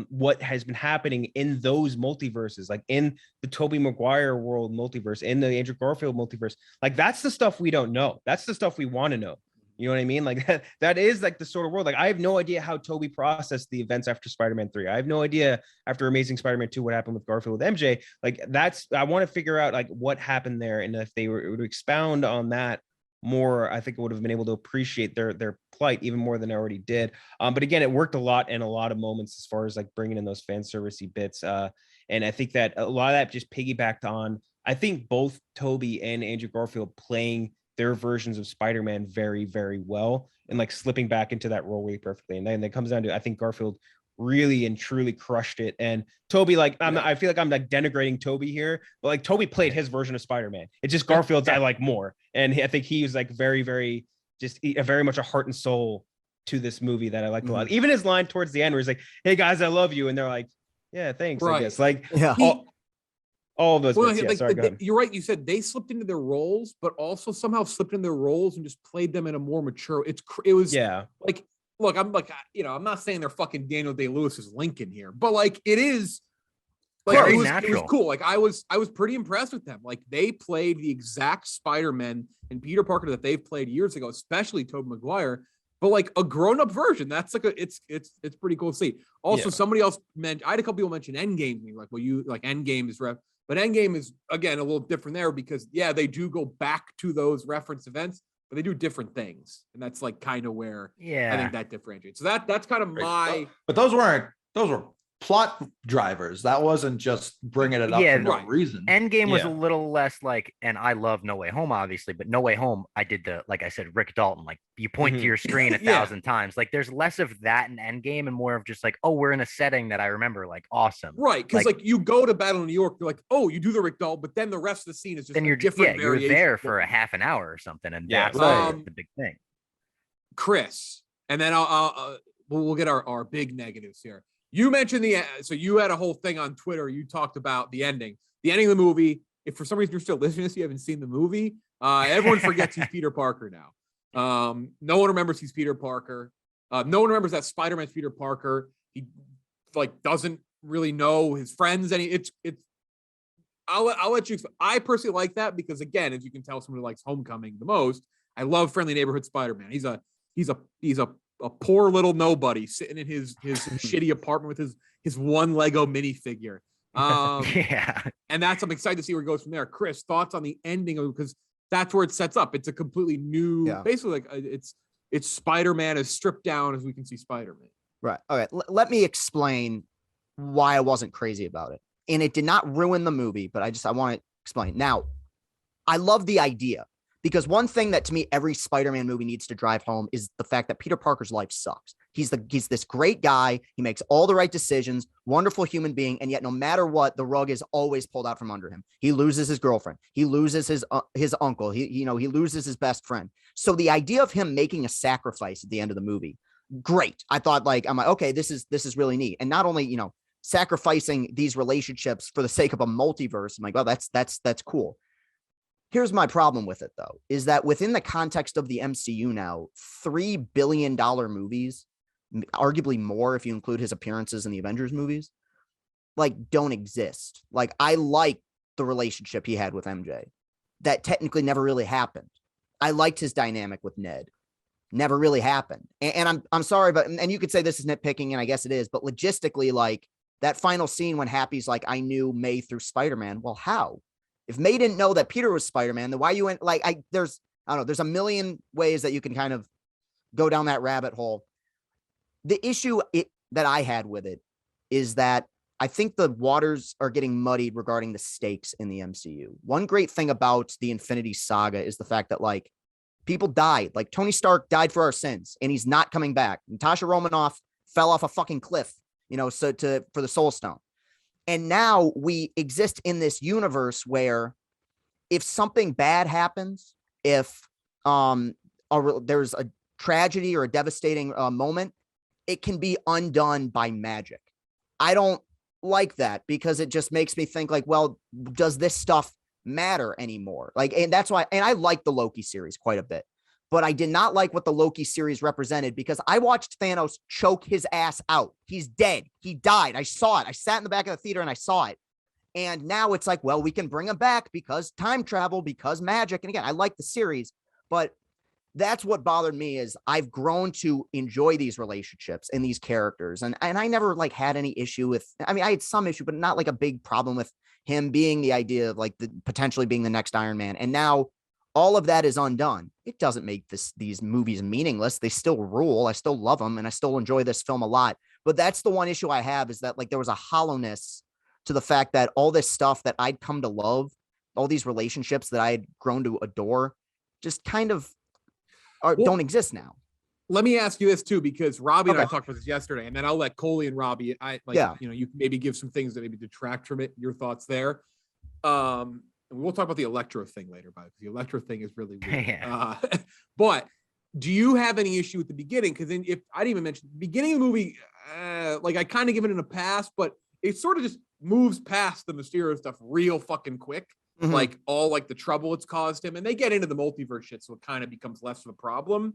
what has been happening in those multiverses, like in the Tobey Maguire world multiverse, in the Andrew Garfield multiverse, like that's the stuff we don't know. That's the stuff we want to know. You know what I mean? Like that is like the sort of world. Like I have no idea how Tobey processed the events after Spider-Man 3. I have no idea after Amazing Spider-Man 2 what happened with Garfield with MJ. Like I want to figure out like what happened there, and if they were to expound on that more, I think it would have been able to appreciate their plight even more than I already did. But again, it worked a lot in a lot of moments as far as like bringing in those fan servicey bits. And I think that a lot of that just piggybacked on, I think both Tobey and Andrew Garfield playing their versions of Spider-Man very, very well and like slipping back into that role really perfectly. And then it comes down to, I think Garfield really and truly crushed it. And Tobey, like I feel like I'm like denigrating Tobey here, but like Tobey played his version of Spider-Man. It's just Garfield's I like more. And I think he was like very, very just very much a heart and soul to this movie that I liked a lot. Even his line towards the end where he's like, "Hey guys, I love you," and they're like, "Yeah, thanks." Right. I guess like all of those. Well, bits. Yeah, like, sorry, go ahead. You're right. You said they slipped into their roles, but also somehow slipped in their roles and just played them in a more mature. It was like, look, I'm like, I'm not saying they're fucking Daniel Day-Lewis's Lincoln here, but like it is like it was cool. Like I was pretty impressed with them. Like they played the exact Spider-Man and Peter Parker that they've played years ago, especially Tobey Maguire, but like a grown-up version. That's like it's pretty cool to see. Also, somebody else mentioned, I had a couple people mention Endgame. Like, well, you like Endgame is but Endgame is again a little different there because they do go back to those reference events, but they do different things, and that's like kind of where I think that differentiates. So that's kind of my. But those were plot drivers. That wasn't just bringing it up for no reason. Endgame was a little less like, and I love No Way Home, obviously, but No Way Home, I did like I said, Rick Dalton, like you point to your screen 1,000 times. Like there's less of that in Endgame and more of just like, oh, we're in a setting that I remember, like awesome. Right. Because like you go to Battle in New York, you're like, oh, you do the Rick Dalton, but then the rest of the scene is just you're different. You're there for a half an hour or something. And that's the big thing. Chris, and then we'll get our big negatives here. You mentioned so you had a whole thing on Twitter. You talked about the ending of the movie. If for some reason you're still listening to this, you haven't seen the movie, everyone forgets he's Peter Parker now. No one remembers he's Peter Parker. No one remembers that Spider-Man's Peter Parker. He like doesn't really know his friends. It's I'll let you. I personally like that because, again, as you can tell, someone who likes Homecoming the most. I love Friendly Neighborhood Spider-Man. He's a poor little nobody sitting in his shitty apartment with his one Lego minifigure. Yeah. And I'm excited to see where it goes from there. Chris, thoughts on the ending of, because that's where it sets up. It's a completely new, basically like it's Spider-Man as stripped down as we can see Spider-Man. Right. Okay. Let me explain why I wasn't crazy about it. And it did not ruin the movie, but I want to explain. Now, I love the idea because one thing that to me every Spider-Man movie needs to drive home is the fact that Peter Parker's life sucks. He's this great guy. He makes all the right decisions, wonderful human being, and yet no matter what, the rug is always pulled out from under him. He loses his girlfriend. He loses his uncle. He loses his best friend. So the idea of him making a sacrifice at the end of the movie, great. I'm like, okay, this is really neat. And not only, sacrificing these relationships for the sake of a multiverse. I'm like, well, that's cool. Here's my problem with it, though, is that within the context of the MCU now, $3 billion movies, arguably more if you include his appearances in the Avengers movies, like don't exist. Like I like the relationship he had with MJ. That technically never really happened. I liked his dynamic with Ned. Never really happened. And I'm sorry, but and you could say this is nitpicking, and I guess it is, but logistically, like that final scene when Happy's like, I knew May through Spider-Man. Well, how? If May didn't know that Peter was Spider-Man, then why you went like there's a million ways that you can kind of go down that rabbit hole. The issue that I had with it is that I think the waters are getting muddied regarding the stakes in the MCU. One great thing about the Infinity Saga is the fact that like people died, like Tony Stark died for our sins and he's not coming back. Natasha Romanoff fell off a fucking cliff, for the Soul Stone. And now we exist in this universe where if something bad happens, if there's a tragedy or a devastating moment, it can be undone by magic. I don't like that because it just makes me think like, well, does this stuff matter anymore? Like, and that's why, and I like the Loki series quite a bit, but I did not like what the Loki series represented because I watched Thanos choke his ass out. He's dead. He died. I saw it. I sat in the back of the theater and I saw it. And now it's like, well, we can bring him back because time travel, because magic. And again, I like the series, but that's what bothered me is I've grown to enjoy these relationships and these characters. And I never like had any issue with, I mean, I had some issue, but not like a big problem with him being the idea of like potentially being the next Iron Man. And now all of that is undone. It doesn't make these movies meaningless. They still rule. I still love them. And I still enjoy this film a lot, but that's the one issue I have is that like, there was a hollowness to the fact that all this stuff that I'd come to love, all these relationships that I had grown to adore, just kind of don't exist now. Let me ask you this too, because Robbie and I talked about this yesterday, and then I'll let Coley and Robbie, you maybe give some things that maybe detract from it. Your thoughts there. And we'll talk about the Electro thing later, but the Electro thing is really weird. But do you have any issue with the beginning? Because if I didn't even mention the beginning of the movie, like I kind of give it in a pass, but it sort of just moves past the Mysterio stuff real fucking quick. Mm-hmm. Like all like the trouble it's caused him, and they get into the multiverse shit, so it kind of becomes less of a problem.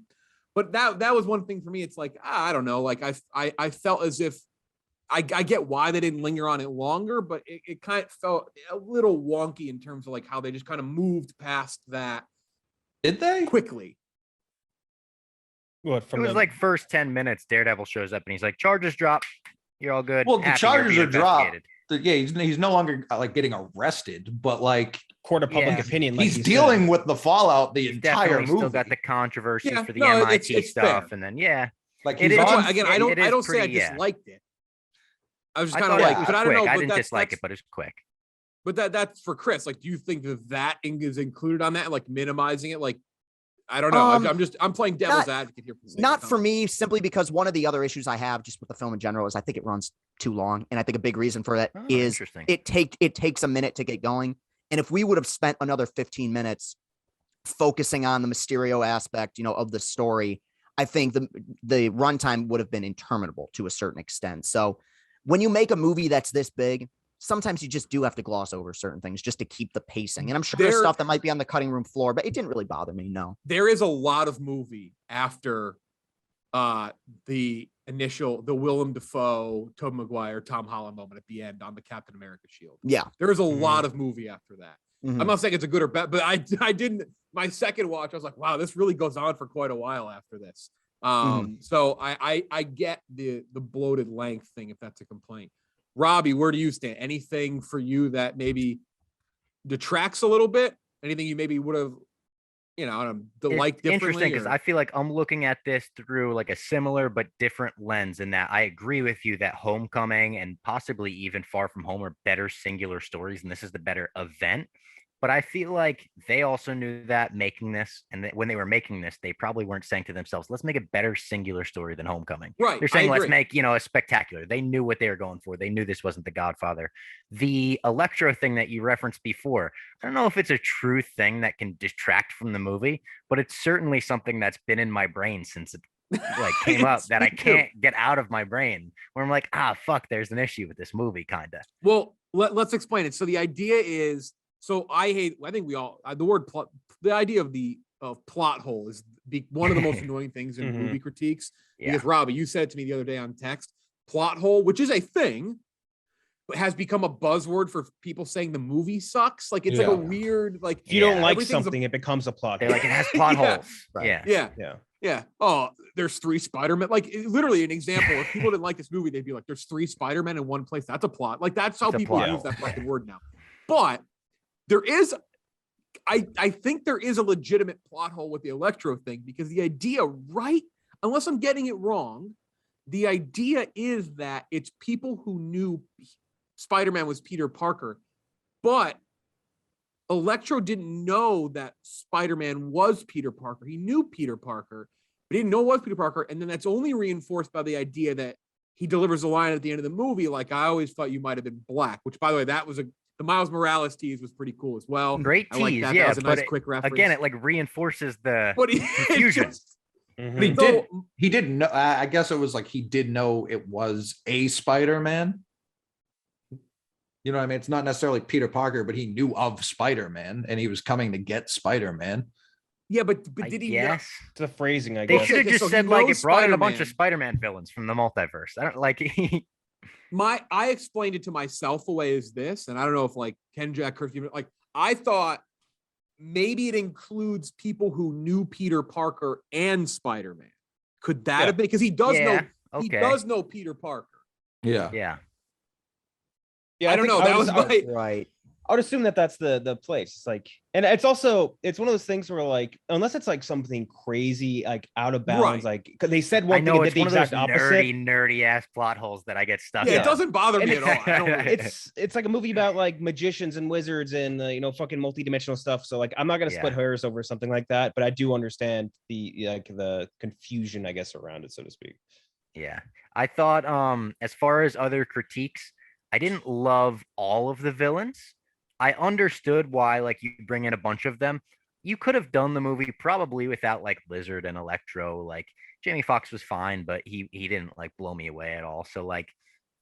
But that was one thing for me. It's like I don't know. Like I felt as if I get why they didn't linger on it longer, but it kind of felt a little wonky in terms of like how they just kind of moved past that. Did they quickly? What from it was like first 10 minutes. Daredevil shows up and he's like, "Charges drop. You're all good." Well, the charges are dropped. Yeah, he's no longer like getting arrested, but like court of public opinion. Like he's dealing with the fallout the entire movie. Still got the controversy for the MIT stuff, and then like it is again. I don't say I disliked it. I was just kind of like, but I don't know. I didn't dislike it, but it's quick. But that's for Chris. Like, do you think that is included on that? Like minimizing it, like. I don't know. I'm playing devil's advocate here. Not for me, simply because one of the other issues I have just with the film in general is I think it runs too long. And I think a big reason for that is it takes a minute to get going. And if we would have spent another 15 minutes focusing on the Mysterio aspect, of the story, I think the runtime would have been interminable to a certain extent. So when you make a movie that's this big, sometimes you just do have to gloss over certain things just to keep the pacing. And I'm sure there's stuff that might be on the cutting room floor, but it didn't really bother me. No, there is a lot of movie after the Willem Dafoe, Tobey Maguire, Tom Holland moment at the end on the Captain America shield. Yeah. There's a lot of movie after that. Mhm. I'm not saying it's a good or bad, but I didn't. My second watch, I was like, wow, this really goes on for quite a while after this. So I get the bloated length thing if that's a complaint. Robbie, where do you stand? Anything for you that maybe detracts a little bit? Anything you maybe would have, liked differently? Interesting because I feel like I'm looking at this through like a similar but different lens in that I agree with you that Homecoming and possibly even Far From Home are better singular stories, and this is the better event. But I feel like they also knew that making this, and that when they were making this, they probably weren't saying to themselves, let's make a better singular story than Homecoming. Right. They're saying, let's make, a spectacular. They knew what they were going for. They knew this wasn't The Godfather. The Electro thing that you referenced before, I don't know if it's a true thing that can detract from the movie, but it's certainly something that's been in my brain since it came up that I can't get out of my brain, where I'm like, fuck, there's an issue with this movie, kind of. Well, let's explain it. So the idea is, the word plot, the idea of plot hole is one of the most annoying things in movie critiques. Yeah. Because Robbie, you said to me the other day on text, plot hole, which is a thing, but has become a buzzword for people saying the movie sucks. Like it's like a weird, like if you don't like something, it becomes a plot. They're like, it has plot holes. Right. Yeah. Oh, there's 3 Spider-Man. Like literally an example. If people didn't like this movie, they'd be like, there's 3 Spider-Man in one place. That's a plot. Like that's how people use that fucking word now. But there is, I think there is a legitimate plot hole with the Electro thing, because the idea, right? Unless I'm getting it wrong, the idea is that it's people who knew Spider-Man was Peter Parker, but Electro didn't know that Spider-Man was Peter Parker. He knew Peter Parker, but he didn't know it was Peter Parker. And then that's only reinforced by the idea that he delivers a line at the end of the movie, like, I always thought you might have been black, which, by the way, that was the Miles Morales tease was pretty cool as well. Great tease, like that. yeah. That was a nice, but quick reference. Again, it reinforces the confusion. But he didn't know. I guess it was like he did know it was a Spider-Man. You know what I mean? It's not necessarily Peter Parker, but he knew of Spider-Man and he was coming to get Spider-Man. Yeah, but did he? Yes, it's the phrasing. I they guess should have just said like it brought in a bunch of Spider-Man villains from the multiverse. I don't like. I explained it to myself a way as this, and I don't know if like Ken Jack Kirk, like I thought maybe it includes people who knew Peter Parker and Spider-Man. Could that have been, because he does know he does know Peter Parker. Yeah. I don't know. That was right. I would assume that that's the place. It's like, and it's also, it's one of those things where like, unless it's like something crazy, like out of bounds, like, because they said one thing and did the exact opposite. Nerdy ass plot holes that I get stuck in. It doesn't bother me at all. I don't it's like a movie about like magicians and wizards and fucking multidimensional stuff. So like, I'm not gonna split hairs over something like that, but I do understand the confusion, I guess, around it, so to speak. Yeah, I thought as far as other critiques, I didn't love all of the villains. I understood why, like, you bring in a bunch of them. You could have done the movie probably without like Lizard and Electro. Like Jamie Foxx was fine, but he didn't like blow me away at all. So like,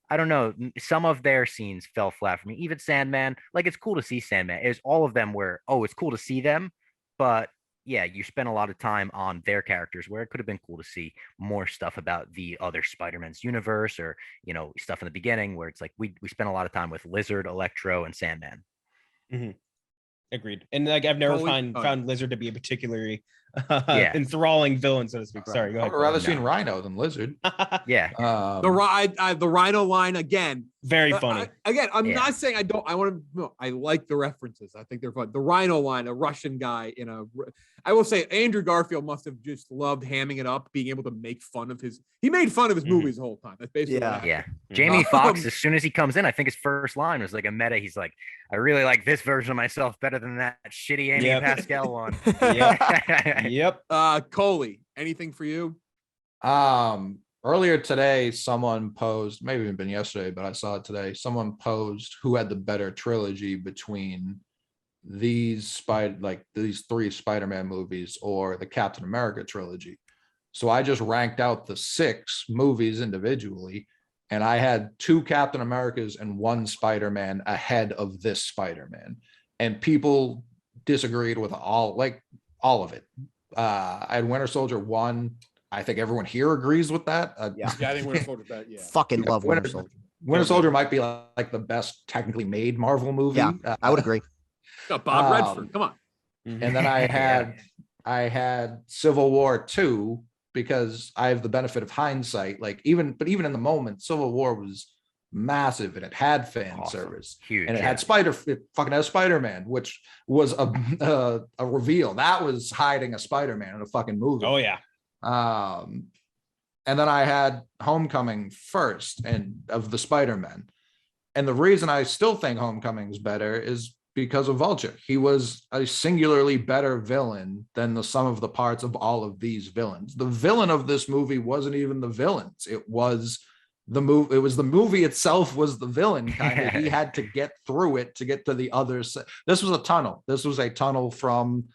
I don't know. Some of their scenes fell flat for me. Even Sandman, like it's cool to see Sandman. It's all of them where, it's cool to see them, but yeah, you spent a lot of time on their characters where it could have been cool to see more stuff about the other Spider-Man's universe, or stuff in the beginning where it's like we spent a lot of time with Lizard, Electro, and Sandman. Mm-hmm. Agreed. And like I've never found Lizard to be a particularly enthralling villain, so to speak. Sorry, go ahead. I'd rather seen Rhino than Lizard. Yeah. The Rhino line again. Very funny. I'm not saying I don't. I like the references. I think they're fun. The Rhino line, a Russian guy I will say Andrew Garfield must have just loved hamming it up, being able to make fun of his. He made fun of his movies the whole time. That's basically Jamie Foxx, as soon as he comes in, I think his first line was like a meta. He's like, I really like this version of myself better than that shitty Amy Pascal one. Yep. Coley, anything for you? Earlier today, someone posed, maybe even been yesterday, but I saw it today. Someone posed who had the better trilogy between these 3 Spider-Man movies or the Captain America trilogy. So I just ranked out the 6 movies individually, and I had 2 Captain Americas and 1 Spider-Man ahead of this Spider-Man. And people disagreed with all of it. I had Winter Soldier 1 I think everyone here agrees with that. Yeah. Yeah, I think Winter Soldier's better. Yeah. Fucking love Winter Winter- Soldier. Winter Soldier might be like the best technically made Marvel movie. Yeah, I would agree. Got Bob Redford. Come on. And then I had Civil War 2 because I have the benefit of hindsight. Like even in the moment, Civil War was massive and it had fan service. Huge. And it had it fucking has Spider-Man, which was a reveal. That was hiding a Spider-Man in a fucking movie. Oh yeah. And then I had Homecoming first and of the Spider-Man. And the reason I still think Homecoming's better is because of Vulture. He was a singularly better villain than the sum of the parts of all of these villains. The villain of this movie wasn't even the villains. It was the movie. It was the movie itself was the villain. Kind of. He had to get through it to get to the other side. This was a tunnel. This was a tunnel from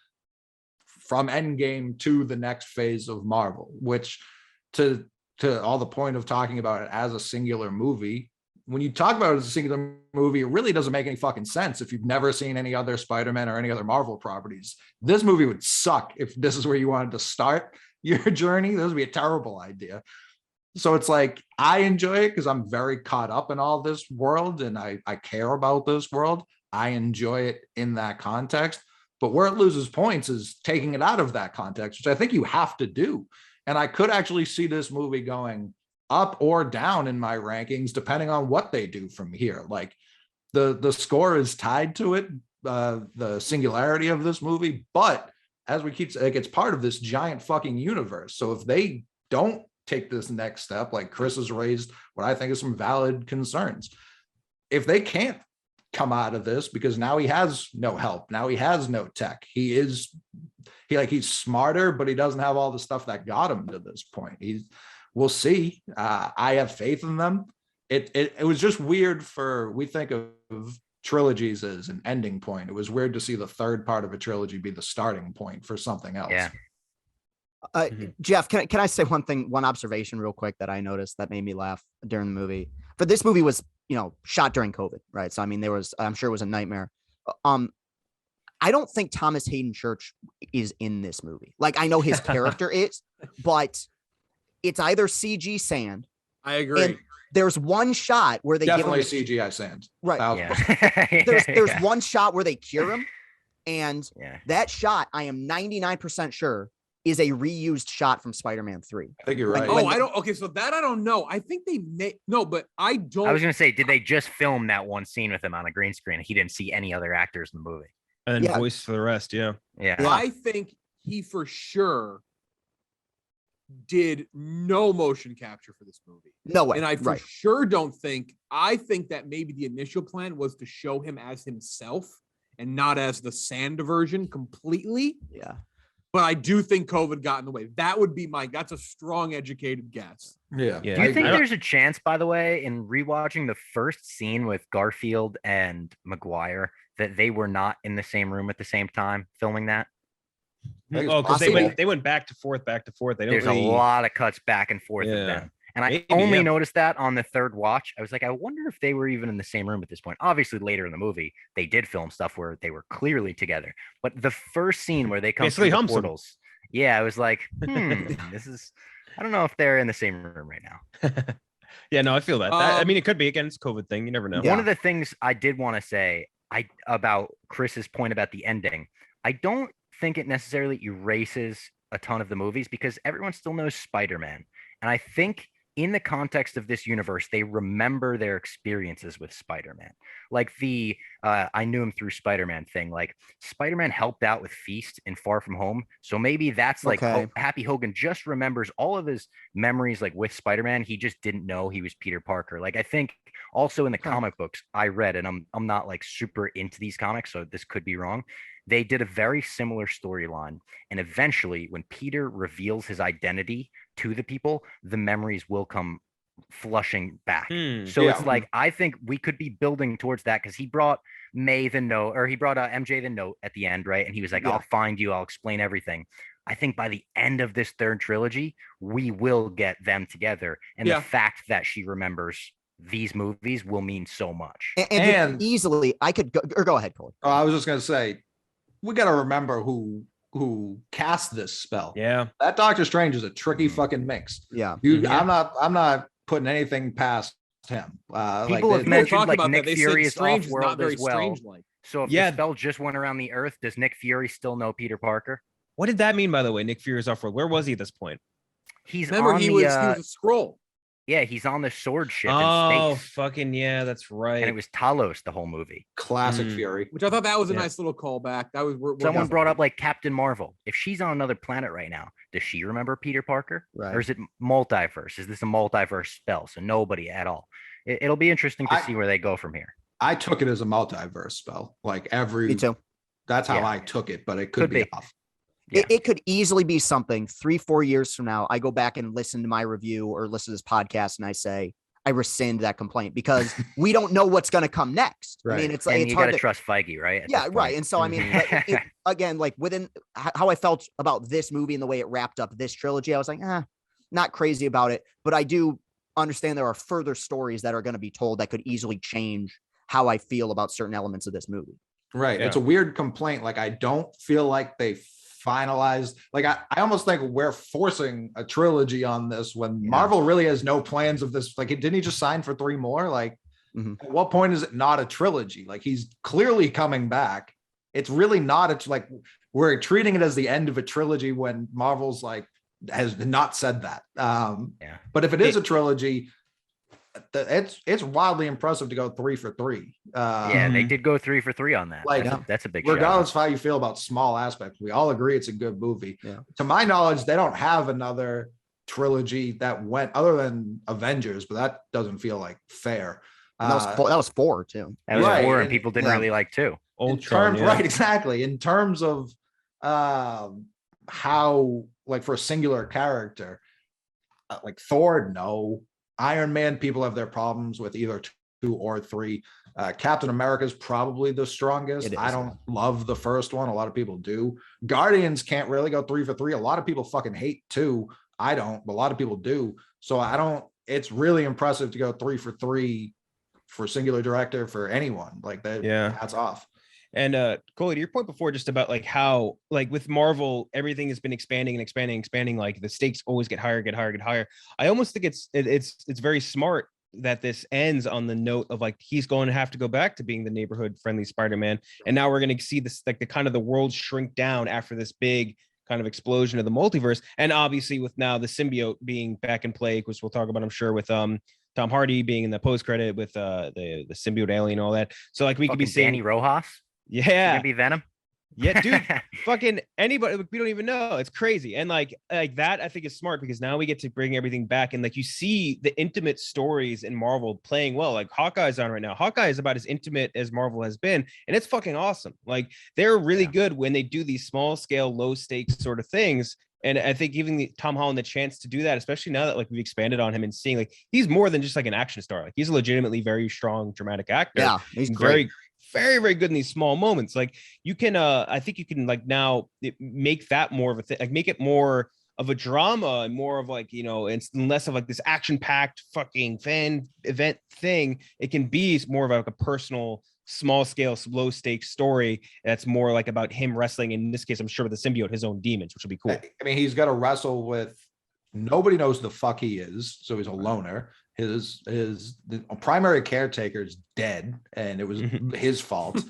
Endgame to the next phase of Marvel, which to all the point of talking about it as a singular movie, when you talk about it as a singular movie, it really doesn't make any fucking sense if you've never seen any other Spider-Man or any other Marvel properties. This movie would suck if this is where you wanted to start your journey. This would be a terrible idea. So it's like, I enjoy it because I'm very caught up in all this world and I care about this world. I enjoy it in that context. But where it loses points is taking it out of that context, which I think you have to do. And I could actually see this movie going up or down in my rankings, depending on what they do from here. Like the score is tied to it, the singularity of this movie. But as we keep saying, it's part of this giant fucking universe. So if they don't take this next step, like Chris has raised what I think is some valid concerns, if they can't come out of this because now he has no help, now he has no tech, he's smarter, but he doesn't have all the stuff that got him to this point. We'll see. I have faith in them. It was just weird we think of trilogies as an ending point. It was weird to see the third part of a trilogy be the starting point for something else. Yeah. Jeff, can I say one observation real quick that I noticed that made me laugh during the movie? But this movie was, shot during COVID, right? So I mean, I'm sure it was a nightmare. I don't think Thomas Hayden Church is in this movie. Like, I know his character is, but it's either CG sand. I agree. And there's one shot where they definitely give him CGI sand. Right. Yeah. There's one shot where they cure him, and Yeah. that shot, I am 99% sure, is a reused shot from Spider-Man 3. I think you're right. Oh, I don't. Okay, so that I don't know. I think they may no, but I don't. I was gonna say, did they just film that one scene with him on a green screen? He didn't see any other actors in the movie. And then Yeah. voice for the rest. Yeah. Yeah. I think he for sure did no motion capture for this movie. No way. And I for right. sure don't think, I think that maybe the initial plan was to show him as himself and not as the sand version completely. Yeah. But I do think COVID got in the way. That would be that's a strong educated guess. Yeah. Yeah. Do you think I don't- there's a chance, by the way, in rewatching the first scene with Garfield and Maguire, that they were not in the same room at the same time filming that? think it's Oh, because possible. they went back to forth. They don't There's really... a lot of cuts back and forth Yeah. of them. And I Maybe, only yeah. noticed that on the third watch. I was like, I wonder if they were even in the same room at this point. Obviously, later in the movie, they did film stuff where they were clearly together. But the first scene where they come Basically through the humps 'em. portals, yeah, I was like, this is, I don't know if they're in the same room right now. Yeah, no, I feel that. I mean, it could be again. It's COVID thing. You never know. One of the things I did want to say about Chris's point about the ending, I don't think it necessarily erases a ton of the movies because everyone still knows Spider-Man. And I think in the context of this universe, they remember their experiences with Spider-Man. Like the I knew him through Spider-Man thing. Like Spider-Man helped out with Feast in Far From Home. So maybe that's like Okay. Happy Hogan just remembers all of his memories like with Spider-Man. He just didn't know he was Peter Parker. Like I think also in the comic books I read, and I'm not like super into these comics, so this could be wrong. They did a very similar storyline. And eventually, when Peter reveals his identity to the people, the memories will come flushing back. So it's like, I think we could be building towards that because he brought May the note, or he brought MJ the note at the end, right? And he was like, I'll find you, I'll explain everything. I think by the end of this third trilogy, we will get them together. And the fact that she remembers these movies will mean so much. And easily, I could go ahead, Cole. I was just going to say, we got to remember who who cast this spell. Yeah. That Doctor Strange is a tricky fucking mix. Yeah. Dude, Yeah. I'm not putting anything past him. People have People mentioned talk like about Nick that. They Fury said is Strange is not off-world very as well. strange-like. So if Yeah. the spell just went around the Earth, does Nick Fury still know Peter Parker? What did that mean, by the way? Nick Fury's off-world. Where was he at this point? He's Remember, on he the was a scroll. yeah, he's on the sword ship Oh, in space. fucking yeah, that's right. And it was Talos the whole movie. Classic Mm. Fury. Which I thought that was a Yeah. nice little callback. That was Someone brought up like Captain Marvel. If she's on another planet right now, does she remember Peter Parker? Right. Or is it multiverse? Is this a multiverse spell? So nobody at all. It'll be interesting to see where they go from here. I took it as a multiverse spell. Like Me too. that's how Yeah. I took it, but it could be off. Yeah. It could easily be something 3-4 years from now. I go back and listen to my review or listen to this podcast and I say, I rescind that complaint because we don't know what's going to come next. I mean, Right. it's like, And it's you hard got to to trust Feige, right? At yeah, this right. point. And so, I mean, again, like within how I felt about this movie and the way it wrapped up this trilogy, I was like, not crazy about it. But I do understand there are further stories that are going to be told that could easily change how I feel about certain elements of this movie. Right. Yeah. It's a weird complaint. Like I don't feel like they finalized. Like I almost think we're forcing a trilogy on this when Yeah. Marvel really has no plans of this. Like, didn't he just sign for 3 more? Like, Mhm. at what point is it not a trilogy? Like he's clearly coming back. It's really not. It's like we're treating it as the end of a trilogy when Marvel's like has not said that. Yeah. But if it is a trilogy, it's wildly impressive to go 3 for 3. Yeah, they Mhm. did go 3 for 3 on that. Like, That's a big shot. regardless of how you feel about small aspects, we all agree it's a good movie. Yeah. To my knowledge, they don't have another trilogy that went other than Avengers, but that doesn't feel like fair. And that was 4 too. That was Right, 4, and and- people didn't yeah. really like 2. In Ultron, terms, yeah. right, exactly. In terms of how, like, for a singular character, like Thor, no. Iron Man, people have their problems with either 2 or 3. Captain America is probably the strongest. It is, I yeah. don't love the first one. A lot of people do. Guardians can't really go 3 for 3. A lot of people fucking hate 2. I don't, but a lot of people do. So I don't. It's really impressive to go 3 for 3 for singular director for anyone. Like that. Yeah. Hats off. And Coley, to your point before, just about like how, like with Marvel, everything has been expanding and expanding, expanding. Like the stakes always get higher, get higher, get higher. I almost think it's very smart that this ends on the note of like he's going to have to go back to being the neighborhood friendly Spider-Man, and now we're going to see this like the kind of the world shrink down after this big kind of explosion of the multiverse, and obviously with now the symbiote being back in play, which we'll talk about, I'm sure, with Tom Hardy being in the post credit with the symbiote alien and all that. So like we could be Fucking seeing Danny Rojas. yeah, Gonna be Venom. yeah, dude, fucking anybody, we don't even know. It's crazy. And like that I think is smart because now we get to bring everything back, and like you see the intimate stories in Marvel playing well. Like Hawkeye's on right now. Hawkeye is about as intimate as Marvel has been, and it's fucking awesome. Like they're really good when they do these small scale, low stakes sort of things. And I think giving Tom Holland the chance to do that, especially now that like we've expanded on him and seeing like he's more than just like an action star. Like he's a legitimately very strong dramatic actor. Yeah, he's And great. very, very good in these small moments. Like you can, I think you can like now make that more of a thing, like make it more of a drama and more of like, you know, it's less of like this action packed fucking fan event thing. It can be more of like a personal, small scale, low stakes story that's more like about him wrestling. In this case, I'm sure with the symbiote, his own demons, which would be cool. I mean, he's got to wrestle with nobody knows the fuck he is, so he's a loner. The primary caretaker is dead, and it was his fault.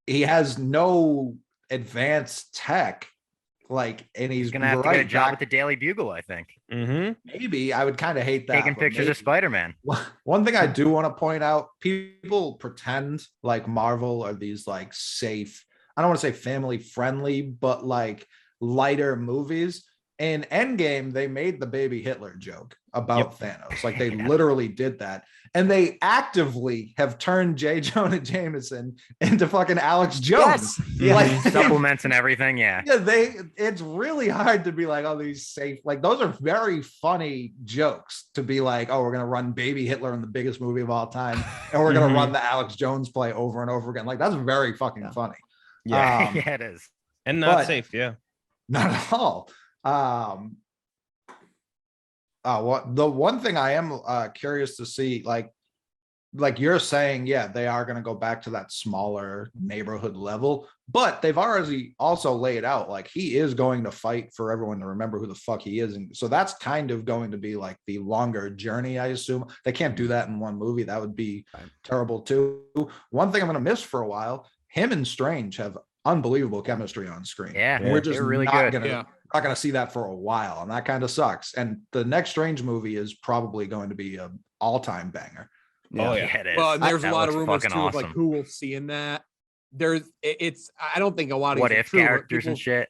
He has no advanced tech, like, and he's gonna have to get a job back. at the Daily Bugle, I think. Maybe I would kind of hate that. Taking but pictures of maybe. Spider-Man. One thing I do want to point out: people pretend like Marvel are these like safe. I don't want to say family friendly, but like lighter movies. In Endgame, they made the baby Hitler joke about Thanos. Like they literally did that. And they actively have turned J. Jonah Jameson into fucking Alex Jones. Yes. Like, Supplements and everything. Yeah. yeah, it's really hard to be like, oh, these safe, like those are very funny jokes to be like, oh, we're gonna run baby Hitler in the biggest movie of all time, and we're gonna run the Alex Jones play over and over again. Like that's very fucking funny. Yeah. Yeah, it is. And not but- safe. Yeah. Not at all. The one thing I am curious to see, like like you're saying, yeah, they are going to go back to that smaller neighborhood level, but they've already also laid out like he is going to fight for everyone to remember who the fuck he is. And so that's kind of going to be like the longer journey, I assume. They can't do that in one movie. That would be terrible too. One thing I'm going to miss for a while, him and Strange have unbelievable chemistry on screen. Yeah, and we're just they're really not good. not going to see that for a while. And that kind of sucks. And the next Strange movie is probably going to be an all-time banger. Oh, yeah. it is. Well, and there's a That lot of looks rumors too fucking of like awesome. who we'll see in that. I don't think a lot of What these are if true, but characters and shit?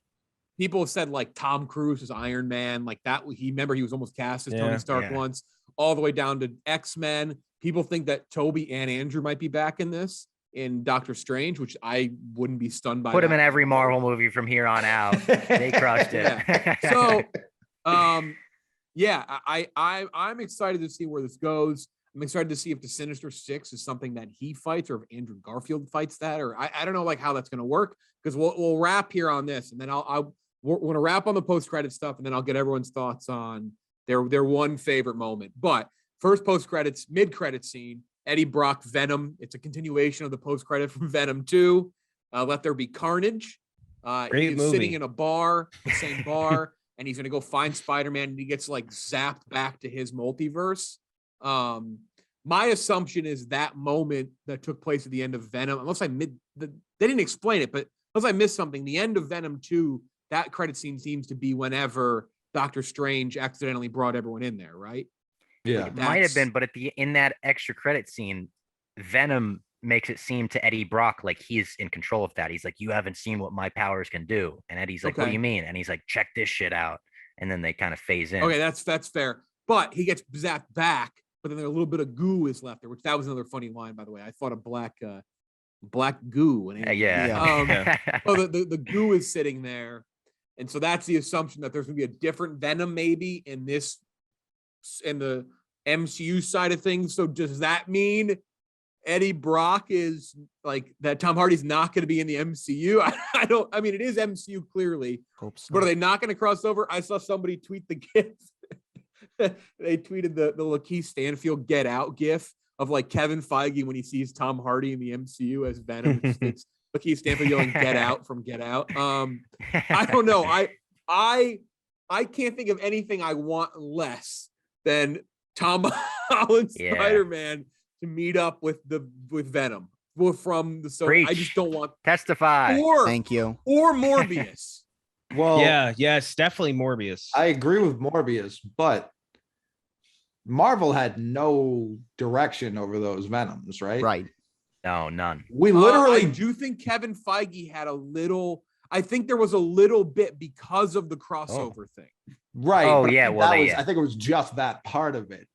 people have said like Tom Cruise is Iron Man, like that. He was almost cast as Tony Stark once, all the way down to X-Men. People think that Toby and Andrew might be back in this in Doctor Strange, which I wouldn't be stunned by. Put him in every Marvel movie from here on out. They crushed it. So, yeah, I'm excited to see where this goes. I'm excited to see if the Sinister Six is something that he fights, or if Andrew Garfield fights that, or I don't know like how that's going to work, because we'll wrap here on this, and then we're going to wrap on the post-credit stuff, and then I'll get everyone's thoughts on their one favorite moment. But first post-credits, mid-credit scene, Eddie Brock Venom. It's a continuation of the post-credit from Venom 2. Let There Be Carnage. He's sitting in a bar, the same bar, and he's going to go find Spider-Man, and he gets like zapped back to his multiverse. My assumption is that moment that took place at the end of Venom, unless they didn't explain it, but unless I missed something, the end of Venom 2, that credit scene seems to be whenever Doctor Strange accidentally brought everyone in there, right? Yeah, Like, It might have been, but in that extra credit scene, Venom makes it seem to Eddie Brock like he's in control of that. He's like, "You haven't seen what my powers can do," and Eddie's like, "What do you mean?" And he's like, "Check this shit out." And then they kind of phase in. Okay, that's fair. But he gets zapped back, but then a little bit of goo is left there, which that was another funny line, by the way. I thought of black goo. Yeah. Oh, the goo is sitting there. And so that's the assumption that there's going to be a different Venom maybe in the MCU side of things. So does that mean Eddie Brock is like that? Tom Hardy's not going to be in the MCU? I mean, it is MCU clearly. Hope so. But are they not going to cross over? I saw somebody tweet the GIF. They tweeted the Lakeith Stanfield Get Out GIF of like Kevin Feige when he sees Tom Hardy in the MCU as Venom. It's Lakeith Stanfield yelling "Get Out" from Get Out. I don't know. I can't think of anything I want less than Tom Holland Spider-Man to meet up with Venom from the Sony. I just don't want testify. Thank you. Or Morbius. Well, yes, definitely Morbius. I agree with Morbius, but Marvel had no direction over those Venoms, right? Right. No, none. We literally I do think Kevin Feige had a little. I think there was a little bit because of the crossover thing. Right. Oh, but yeah, I think it was just that part of it.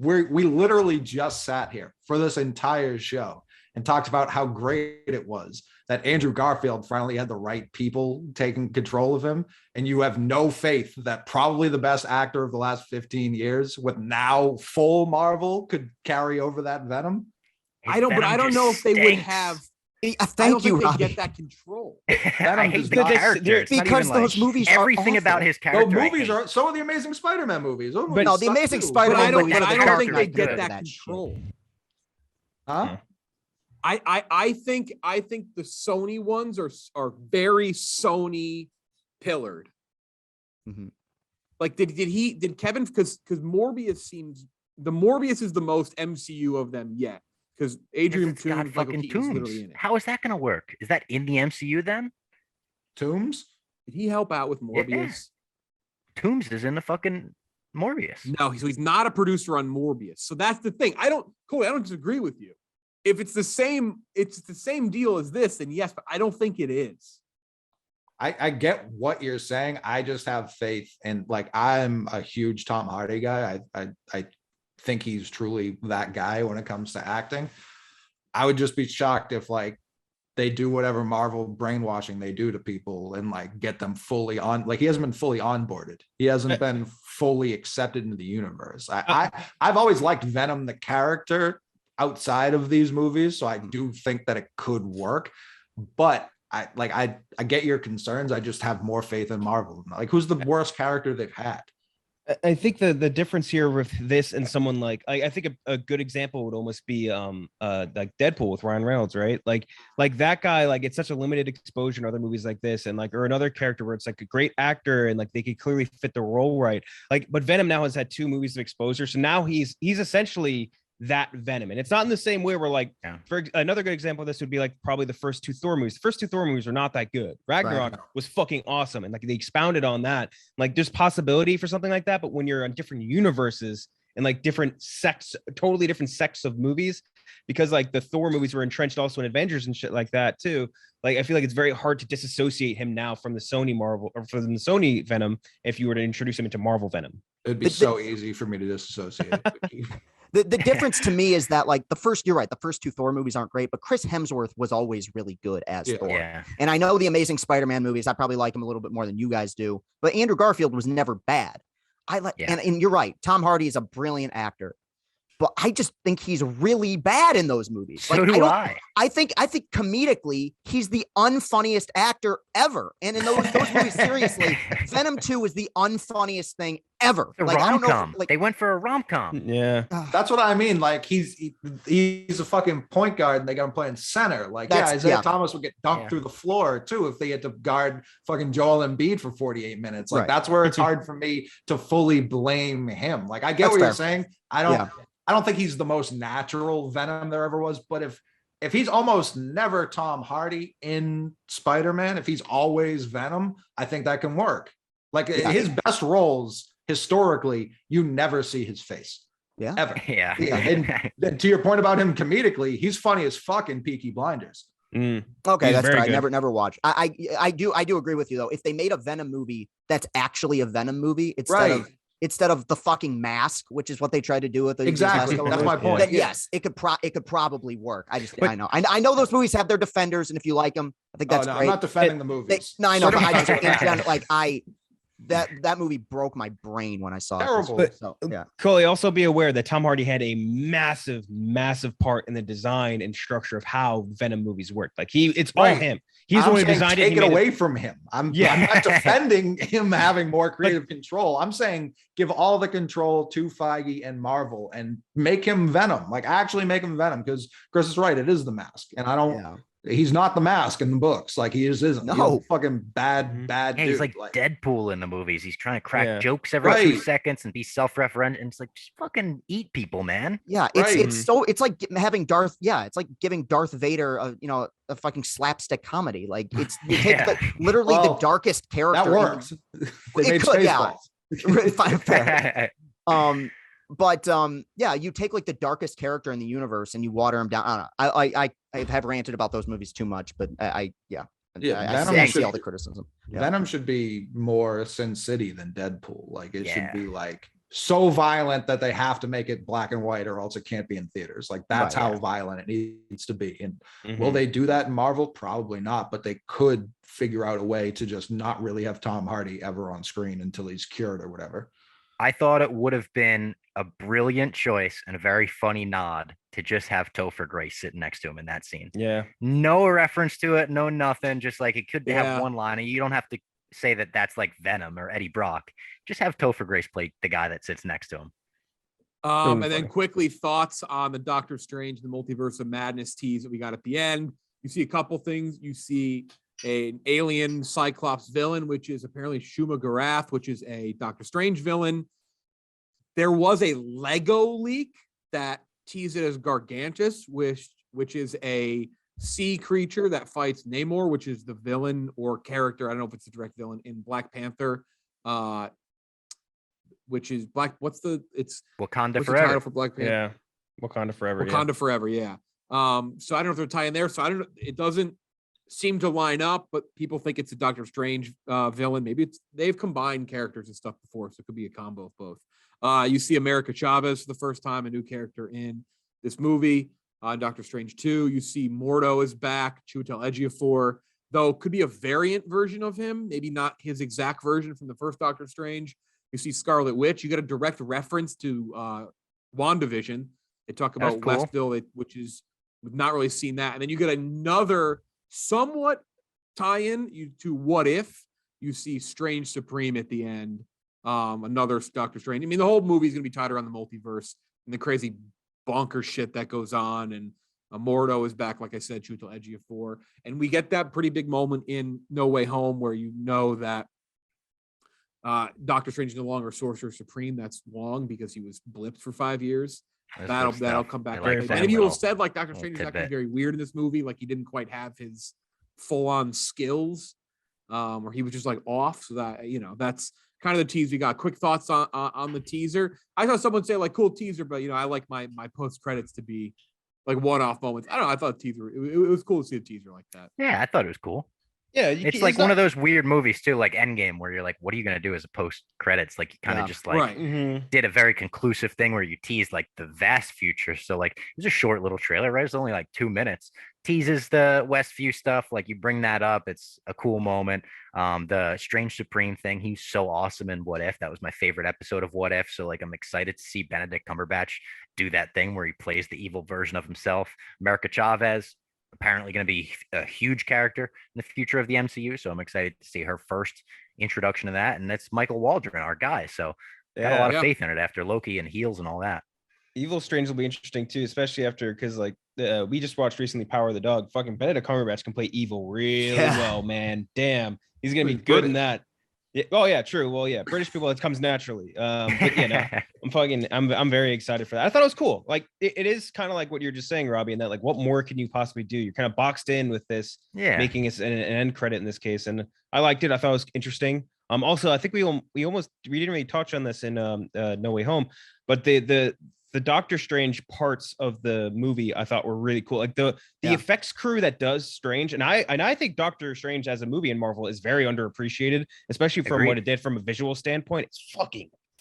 We literally just sat here for this entire show and talked about how great it was that Andrew Garfield finally had the right people taking control of him. And you have no faith that probably the best actor of the last 15 years with now full Marvel could carry over that Venom. I don't know if they would have. Thank you, Robbie. Robbie. Get that control. I hate the character. It's not Because even those movies are everything awful. about his character. The movies are so are the Amazing Spider-Man movies. Those But movies no, the suck Amazing too. Spider-Man But I movies don't, are but the I don't think characters they good get for that that shit. control. Huh? I think the Sony ones are very Sony pillared. Mhm. Like did Kevin, because Morbius is the most MCU of them yet, because Adrian It's got Toomes, Michael fucking Keaton's literally Tombs. in it. How is that going to work? Is that in the MCU then? Tombs? Did he help out with Morbius? Tombs is in the fucking Morbius. No, so he's not a producer on Morbius. So that's the thing. I don't disagree with you. If it's the same deal as this, then yes, but I don't think it is. I get what you're saying. I just have faith in, like, I'm a huge Tom Hardy guy. I think he's truly that guy when it comes to acting. I would just be shocked if like they do whatever Marvel brainwashing they do to people and like get them fully on. Like, he hasn't been fully onboarded. He hasn't been fully accepted into the universe. I've always liked Venom the character outside of these movies, so I do think that it could work. But I get your concerns. I just have more faith in Marvel. Like, who's the worst character they've had? I think the difference here with this and someone like I think a good example would almost be like Deadpool with Ryan Reynolds, right? Like that guy, like it's such a limited exposure in other movies like this, and like or another character where it's like a great actor and like they could clearly fit the role right. Like, but Venom now has had 2 movies of exposure, so now he's essentially that Venom, and it's not in the same way where like for another good example of this would be like probably the first 2 Thor movies. The first 2 Thor movies are not that good. Ragnarok was fucking awesome, and like they expounded on that. Like there's possibility for something like that, but when you're on different universes and like totally different sects of movies, because like the Thor movies were entrenched also in Avengers and shit like that too. Like I feel like it's very hard to disassociate him now from the Sony Marvel or from the Sony Venom if you were to introduce him into Marvel Venom. It'd be so easy for me to disassociate. The difference to me is that like you're right, the first 2 Thor movies aren't great, but Chris Hemsworth was always really good as Thor. Yeah. And I know the Amazing Spider-Man movies, I probably like him a little bit more than you guys do, but Andrew Garfield was never bad. And you're right, Tom Hardy is a brilliant actor, but I just think he's really bad in those movies. So do I. I think comedically, he's the unfunniest actor ever. And in those movies, seriously, Venom 2 is the unfunniest thing ever. The like I don't know, rom-com. They went for a rom-com. Yeah. That's what I mean. Like he's a fucking point guard and they got him playing center. Like Isaiah Thomas would get dunked through the floor too if they had to guard fucking Joel Embiid for 48 minutes. Like that's where it's hard for me to fully blame him. Like I get what you're saying. I don't think he's the most natural Venom there ever was, but if he's almost never Tom Hardy in Spider-Man, if he's always Venom, I think that can work. Like his best roles historically, you never see his face. Yeah. Ever. Yeah. And to your point about him comedically, he's funny as fuck in Peaky Blinders. Okay, He's that's fair. good. I never watched. I do agree with you though. If they made a Venom movie that's actually a Venom movie instead of the fucking Mask, which is what they tried to do with the exactly. That's my point. Then yes, it could probably work. I know those movies have their defenders, and if you like them, I think that's great. I'm not defending the movies. I know, but I just in general, like that movie broke my brain when I saw Terrible. it. So, yeah. Coley, also be aware that Tom Hardy had a massive part in the design and structure of how Venom movies work. Like it's all him. He's the one who designed it. Take it away from him. I'm not defending him having more creative control. I'm saying give all the control to Feige and Marvel and make him Venom. Like actually make him Venom, because Chris is right. It is the Mask, and I don't. Yeah. He's not the Mask in the books. Like he isn't. No, he's fucking bad Yeah, dude. he's like Deadpool in the movies. He's trying to crack jokes every 2 seconds and be self-referent. And it's like, just fucking eat people, man. Yeah, it's like having Darth. Yeah, it's like giving Darth Vader a fucking slapstick comedy. Like it's you take literally the darkest character. That works. It could, yeah. Fair. But you take like the darkest character in the universe and you water him down. I don't know. I have ranted about those movies too much, but I see all the criticism. Venom should be more Sin City than Deadpool. Like it should be like so violent that they have to make it black and white or else it can't be in theaters. Like that's how violent it needs to be. And will they do that in Marvel? Probably not, but they could figure out a way to just not really have Tom Hardy ever on screen until he's cured or whatever. I thought it would have been a brilliant choice and a very funny nod to just have Topher Grace sitting next to him in that scene. Yeah. No reference to it, no nothing. Just like it could have one line, and you don't have to say that that's like Venom or Eddie Brock. Just have Topher Grace play the guy that sits next to him. And then quickly thoughts on the Doctor Strange, the Multiverse of Madness tease that we got at the end. You see a couple things. You see an alien Cyclops villain, which is apparently Shuma Gorath, which is a Doctor Strange villain. There was a Lego leak that teased it as Gargantus, which is a sea creature that fights Namor, which is the villain or character. I don't know if it's the direct villain in Black Panther, which is it's Wakanda Forever. The title for Black Panther? Yeah, Wakanda Forever. Wakanda Forever. Yeah. So I don't know if they're tying there. So I don't know. It doesn't seem to line up, but people think it's a Doctor Strange villain. Maybe they've combined characters and stuff before, so it could be a combo of both. You see America Chavez for the first time, a new character in this movie. Doctor Strange 2, you see Mordo is back, Chiwetel Ejiofor, though could be a variant version of him, maybe not his exact version from the first Doctor Strange. You see Scarlet Witch. You get a direct reference to WandaVision. They talk about Westville, which is we've not really seen that. And then you get another somewhat tie-in to What If. You see Strange Supreme at the end. another Doctor Strange. I mean, the whole movie is going to be tied around the multiverse and the crazy bonker shit that goes on. And Mordo is back, like I said, Chiwetel Ejiofor. And we get that pretty big moment in No Way Home where you know that Doctor Strange is no longer Sorcerer Supreme. That's Wong because he was blipped for 5 years. That'll come back. Like Many people said like Doctor little Strange is acting tidbit. very weird in this movie, like he didn't quite have his full-on skills, or he was just like off. So that that's kind of the tease we got. Quick thoughts on the teaser. I saw someone say like cool teaser, but I like my post credits to be like one-off moments. I don't know. I thought teaser it was cool to see a teaser like that. Yeah, I thought it was cool. Yeah, It's like one of those weird movies too, like Endgame, where you're like, what are you gonna do as a post credits? Like you kind of just like Right. did a very conclusive thing where you teased like the vast future. So like it was a short little trailer, right? It's only like 2 minutes. Teases the Westview stuff. Like you bring that up, it's a cool moment. The Strange Supreme thing, he's so awesome in What If. That was my favorite episode of What If. So like I'm excited to see Benedict Cumberbatch do that thing where he plays the evil version of himself. America Chavez, apparently going to be a huge character in the future of the MCU. So I'm excited to see her first introduction to that. And that's Michael Waldron, our guy. So got a lot of faith in it after Loki and Heels and all that. Evil Strange will be interesting too, especially after because like we just watched recently Power of the Dog. Fucking Benedict Cumberbatch can play evil really well, man. Damn, he's gonna be good in that. Yeah. Oh yeah, true. Well, yeah, British people, it comes naturally. But yeah, no, I'm very excited for that. I thought it was cool. Like it is kind of like what you're just saying, Robbie, and that like what more can you possibly do? You're kind of boxed in with this, making it an end credit in this case, and I liked it. I thought it was interesting. Also, I think we didn't really touch on this in No Way Home, but the Doctor Strange parts of the movie I thought were really cool. Like the effects crew that does Strange, and I think Doctor Strange as a movie in Marvel is very underappreciated, especially from what it did from a visual standpoint.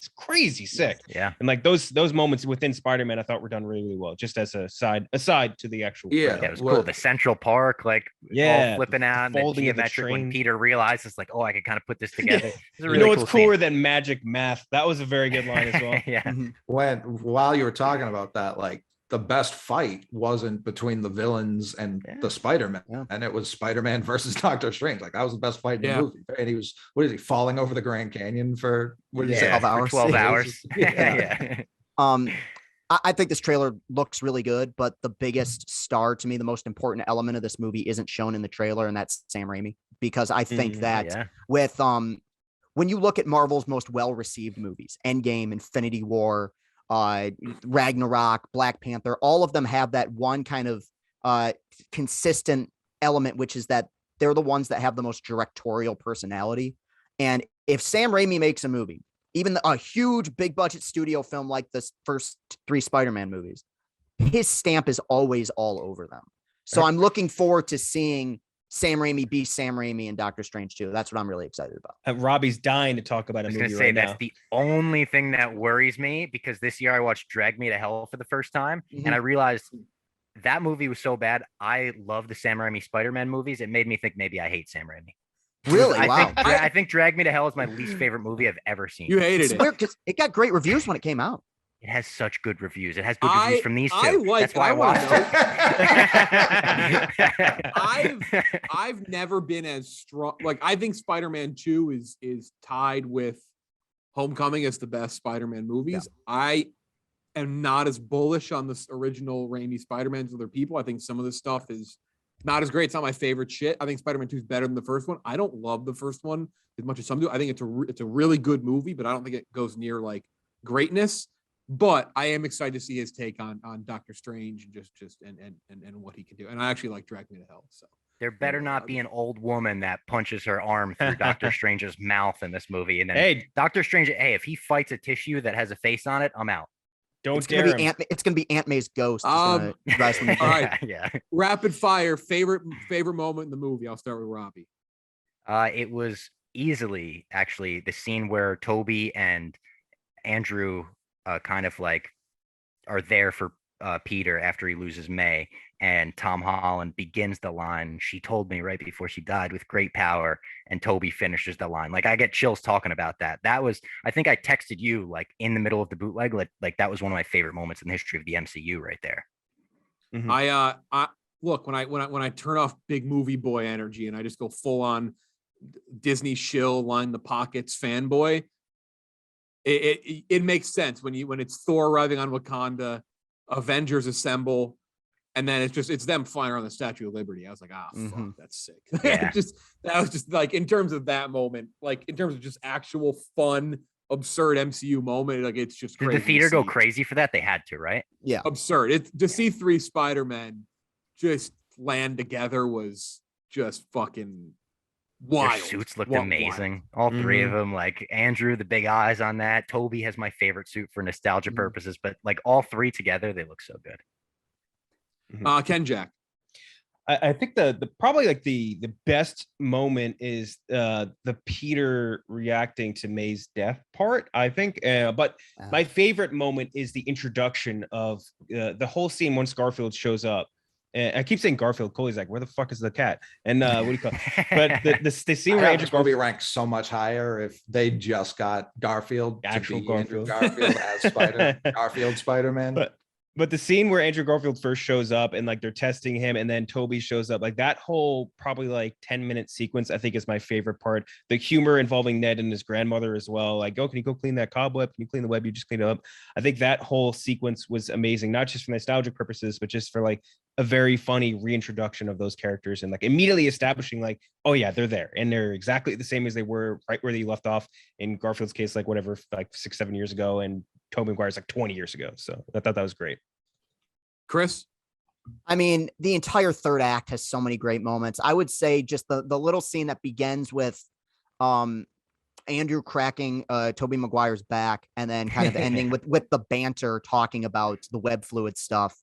It's crazy sick. Yeah. And like those moments within Spider-Man I thought were done really, really well, just as a aside to the actual it was cool. The Central Park, like all flipping out, and the geometric when Peter realizes like, oh, I could kind of put this together. Really what's cooler than magic math? That was a very good line as well. Yeah. While you were talking about that, like the best fight wasn't between the villains and the Spider-Man, and it was Spider-Man versus Doctor Strange. Like that was the best fight in the movie. And he was, what is he, falling over the Grand Canyon for 12 hours? 12 hours. Yeah. I think this trailer looks really good, but the biggest star to me, the most important element of this movie isn't shown in the trailer, and that's Sam Raimi. Because I think that with when you look at Marvel's most well-received movies, Endgame, Infinity War, Ragnarok, Black Panther, all of them have that one kind of consistent element, which is that they're the ones that have the most directorial personality. And if Sam Raimi makes a movie, even a huge big budget studio film like the first 3 Spider-Man movies, his stamp is always all over them. So I'm looking forward to seeing Sam Raimi be Sam Raimi and Doctor Strange too. That's what I'm really excited about. Robbie's dying to talk about a movie right now. That's the only thing that worries me, because this year I watched Drag Me to Hell for the first time, and I realized that movie was so bad. I love the Sam Raimi Spider-Man movies. It made me think maybe I hate Sam Raimi. Really? Wow. I think Drag Me to Hell is my least favorite movie I've ever seen. You hated it. Weird because it got great reviews when it came out. It has such good reviews. It has good reviews from these two. That's why I watched it. I've never been as strong. Like I think Spider-Man 2 is tied with Homecoming as the best Spider-Man movies. Yeah. I am not as bullish on the original Raimi Spider-Man as other people. I think some of the stuff is not as great. It's not my favorite shit. I think Spider-Man 2 is better than the first one. I don't love the first one as much as some do. I think it's a really good movie, but I don't think it goes near like greatness. But I am excited to see his take on Doctor Strange and just what he can do. And I actually like Drag Me to Hell. So there better not be an old woman that punches her arm through Doctor Strange's mouth in this movie. And then Doctor Strange, if he fights a tissue that has a face on it, I'm out. It's gonna be Aunt May's ghost. All right. Yeah. Rapid fire. Favorite moment in the movie. I'll start with Robbie. It was easily actually the scene where Toby and Andrew kind of like are there for Peter after he loses May, and Tom Holland begins the line, "She told me right before she died, with great power," and Toby finishes the line. Like I get chills talking about that. That was, I think I texted you like in the middle of the bootleg, like that was one of my favorite moments in the history of the MCU right there. Mm-hmm. I look, when I turn off big movie boy energy and I just go full on Disney shill, line the pockets fanboy, it makes sense when it's Thor arriving on Wakanda, Avengers assemble, and then it's them flying around the Statue of Liberty. I was like, fuck, that's sick. Yeah. That was just like, in terms of that moment, like in terms of just actual fun, absurd MCU moment, like it's just Did crazy. the theater go crazy for that? They had to, right? Yeah. Absurd. To see 3 Spider-Men just land together was just fucking wild. Their suits looked amazing. All 3 of them. Like Andrew, the big eyes on that. Toby has my favorite suit for nostalgia purposes, but like all 3 together, they look so good. Ken Jack. I think the probably like the best moment is the Peter reacting to May's death part, I think. But my favorite moment is the introduction of the whole scene once Garfield shows up. And I keep saying Garfield. Cole's like, where the fuck is the cat? And what do you call it? But the scene where Andrew Garfield ranks so much higher if they just got Garfield, actual Garfield, as Garfield Spider-Man. But the scene where Andrew Garfield first shows up and like they're testing him and then Toby shows up, like that whole probably like 10-minute sequence, I think is my favorite part. The humor involving Ned and his grandmother as well. Like, oh, can you go clean that cobweb? Can you clean the web? You just cleaned it up. I think that whole sequence was amazing, not just for nostalgic purposes, but just for like a very funny reintroduction of those characters and like immediately establishing like, oh yeah, they're there and they're exactly the same as they were right where they left off in Garfield's case, like whatever, like 6-7 years ago, and Tobey Maguire's like 20 years ago. So I thought that was great. Chris? I mean, the entire third act has so many great moments. I would say just the little scene that begins with Andrew cracking Tobey Maguire's back and then kind of ending with the banter talking about the web fluid stuff,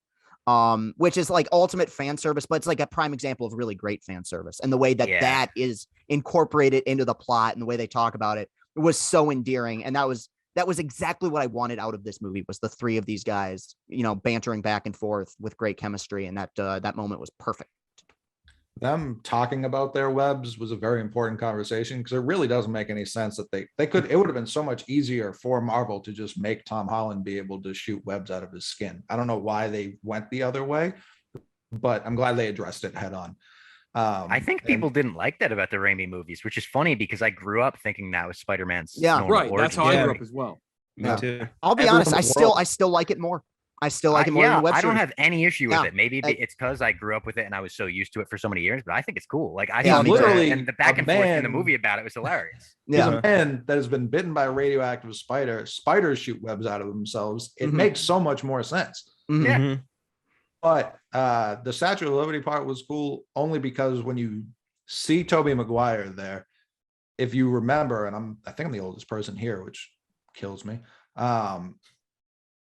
which is like ultimate fan service, but it's like a prime example of really great fan service. And the way that that is incorporated into the plot and the way they talk about it was so endearing. And that was exactly what I wanted out of this movie, was the 3 of these guys, you know, bantering back and forth with great chemistry. And that moment was perfect. Them talking about their webs was a very important conversation, because it really doesn't make any sense that it would have been so much easier for Marvel to just make Tom Holland be able to shoot webs out of his skin. I don't know why they went the other way, but I'm glad they addressed it head on. I think people didn't like that about the Raimi movies, which is funny because I grew up thinking that was Spider-Man's. Right. That's how I origin. grew up as well. Me too. I'll be honest. I still like it more. I still like it more than the web I don't series. have any issue with it. Maybe it's because I grew up with it and I was so used to it for so many years, but I think it's cool. Like I saw literally and the back and forth in the movie about it was hilarious. He's a man that has been bitten by a radioactive spider. Spiders shoot webs out of themselves. It makes so much more sense. Yeah. But the Statue of Liberty part was cool only because when you see Tobey Maguire there, if you remember, and I think I'm the oldest person here, which kills me.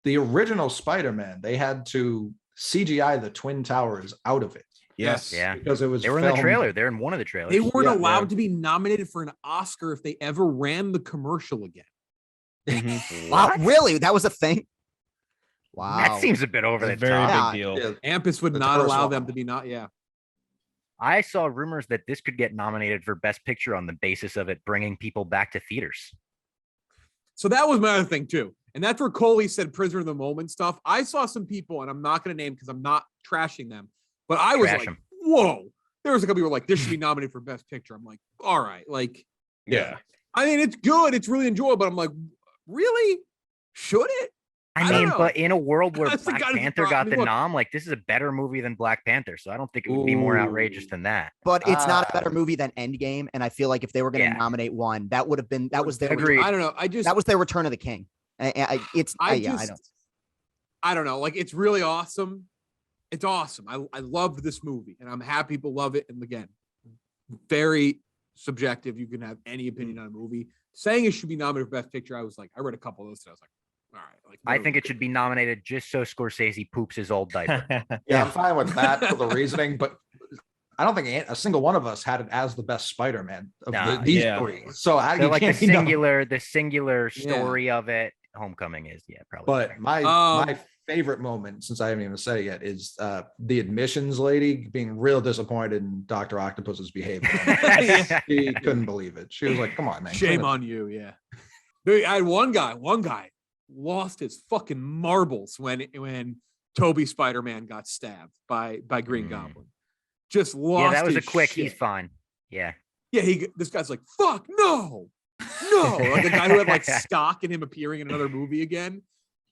The original Spider-Man, they had to CGI the Twin Towers out of it. Yes. Yeah. Because it was They were in the trailer. They're in one of the trailers. They weren't allowed to be nominated for an Oscar if they ever ran the commercial again. Wow, really? That was a thing? Wow. That seems a bit over the Very top. big deal. Yeah. Ampus would The not first allow one. them to be I saw rumors that this could get nominated for Best Picture on the basis of it bringing people back to theaters. So that was my other thing too. And that's where Coley said prisoner of the moment stuff. I saw some people, and I'm not going to name because I'm not trashing them, but I was like, whoa. There was a couple people like, this should be nominated for Best Picture. I'm like, all right. Like, Yeah. I mean, it's good. It's really enjoyable, but I'm like, really? Should it? I don't mean, know. but in a world where That's the Black kind of Panther thought- got I mean, the look- nom, like this is a better movie than Black Panther. So I don't think it would be more outrageous than that. But it's not a better movie than Endgame, and I feel like if they were going to Yeah. nominate one, that was their Agreed. I don't know. that was their Return of the King. I don't know. Like, it's really awesome. It's awesome. I love this movie, and I'm happy people love it. And again, very subjective. You can have any opinion on a movie. Saying it should be nominated for Best Picture, I was like, I read a couple of those, and I was like, all right. Like, I think it should be nominated just so Scorsese poops his old diaper. Yeah, I'm fine with that for the reasoning, but I don't think a single one of us had it as the best Spider-Man of these three. So They're like the singular story of it. Homecoming is probably. But my favorite moment, since I haven't even said it yet, is the admissions lady being real disappointed in Dr. Octopus's behavior. She couldn't believe it. She was like, "Come on, man! Shame on you!" Yeah. Dude, I had one guy lost his fucking marbles when Toby Spider-Man got stabbed by Green Goblin. Just lost. Yeah, that was a his quick. shit. He's fine. Yeah. Yeah, this guy's like, fuck, no, no, like a guy who had like stock in him appearing in another movie again.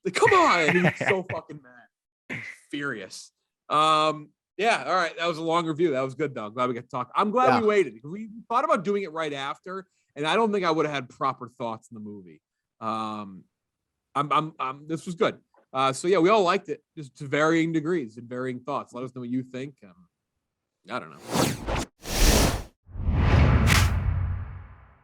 Like, come on, and he was so fucking mad, furious. Yeah, all right, that was a long review. That was good though. I'm glad we got to talk. I'm glad we waited. We thought about doing it right after, and I don't think I would have had proper thoughts in the movie. This was good. So yeah, we all liked it, just to varying degrees and varying thoughts. Let us know what you think. I don't know.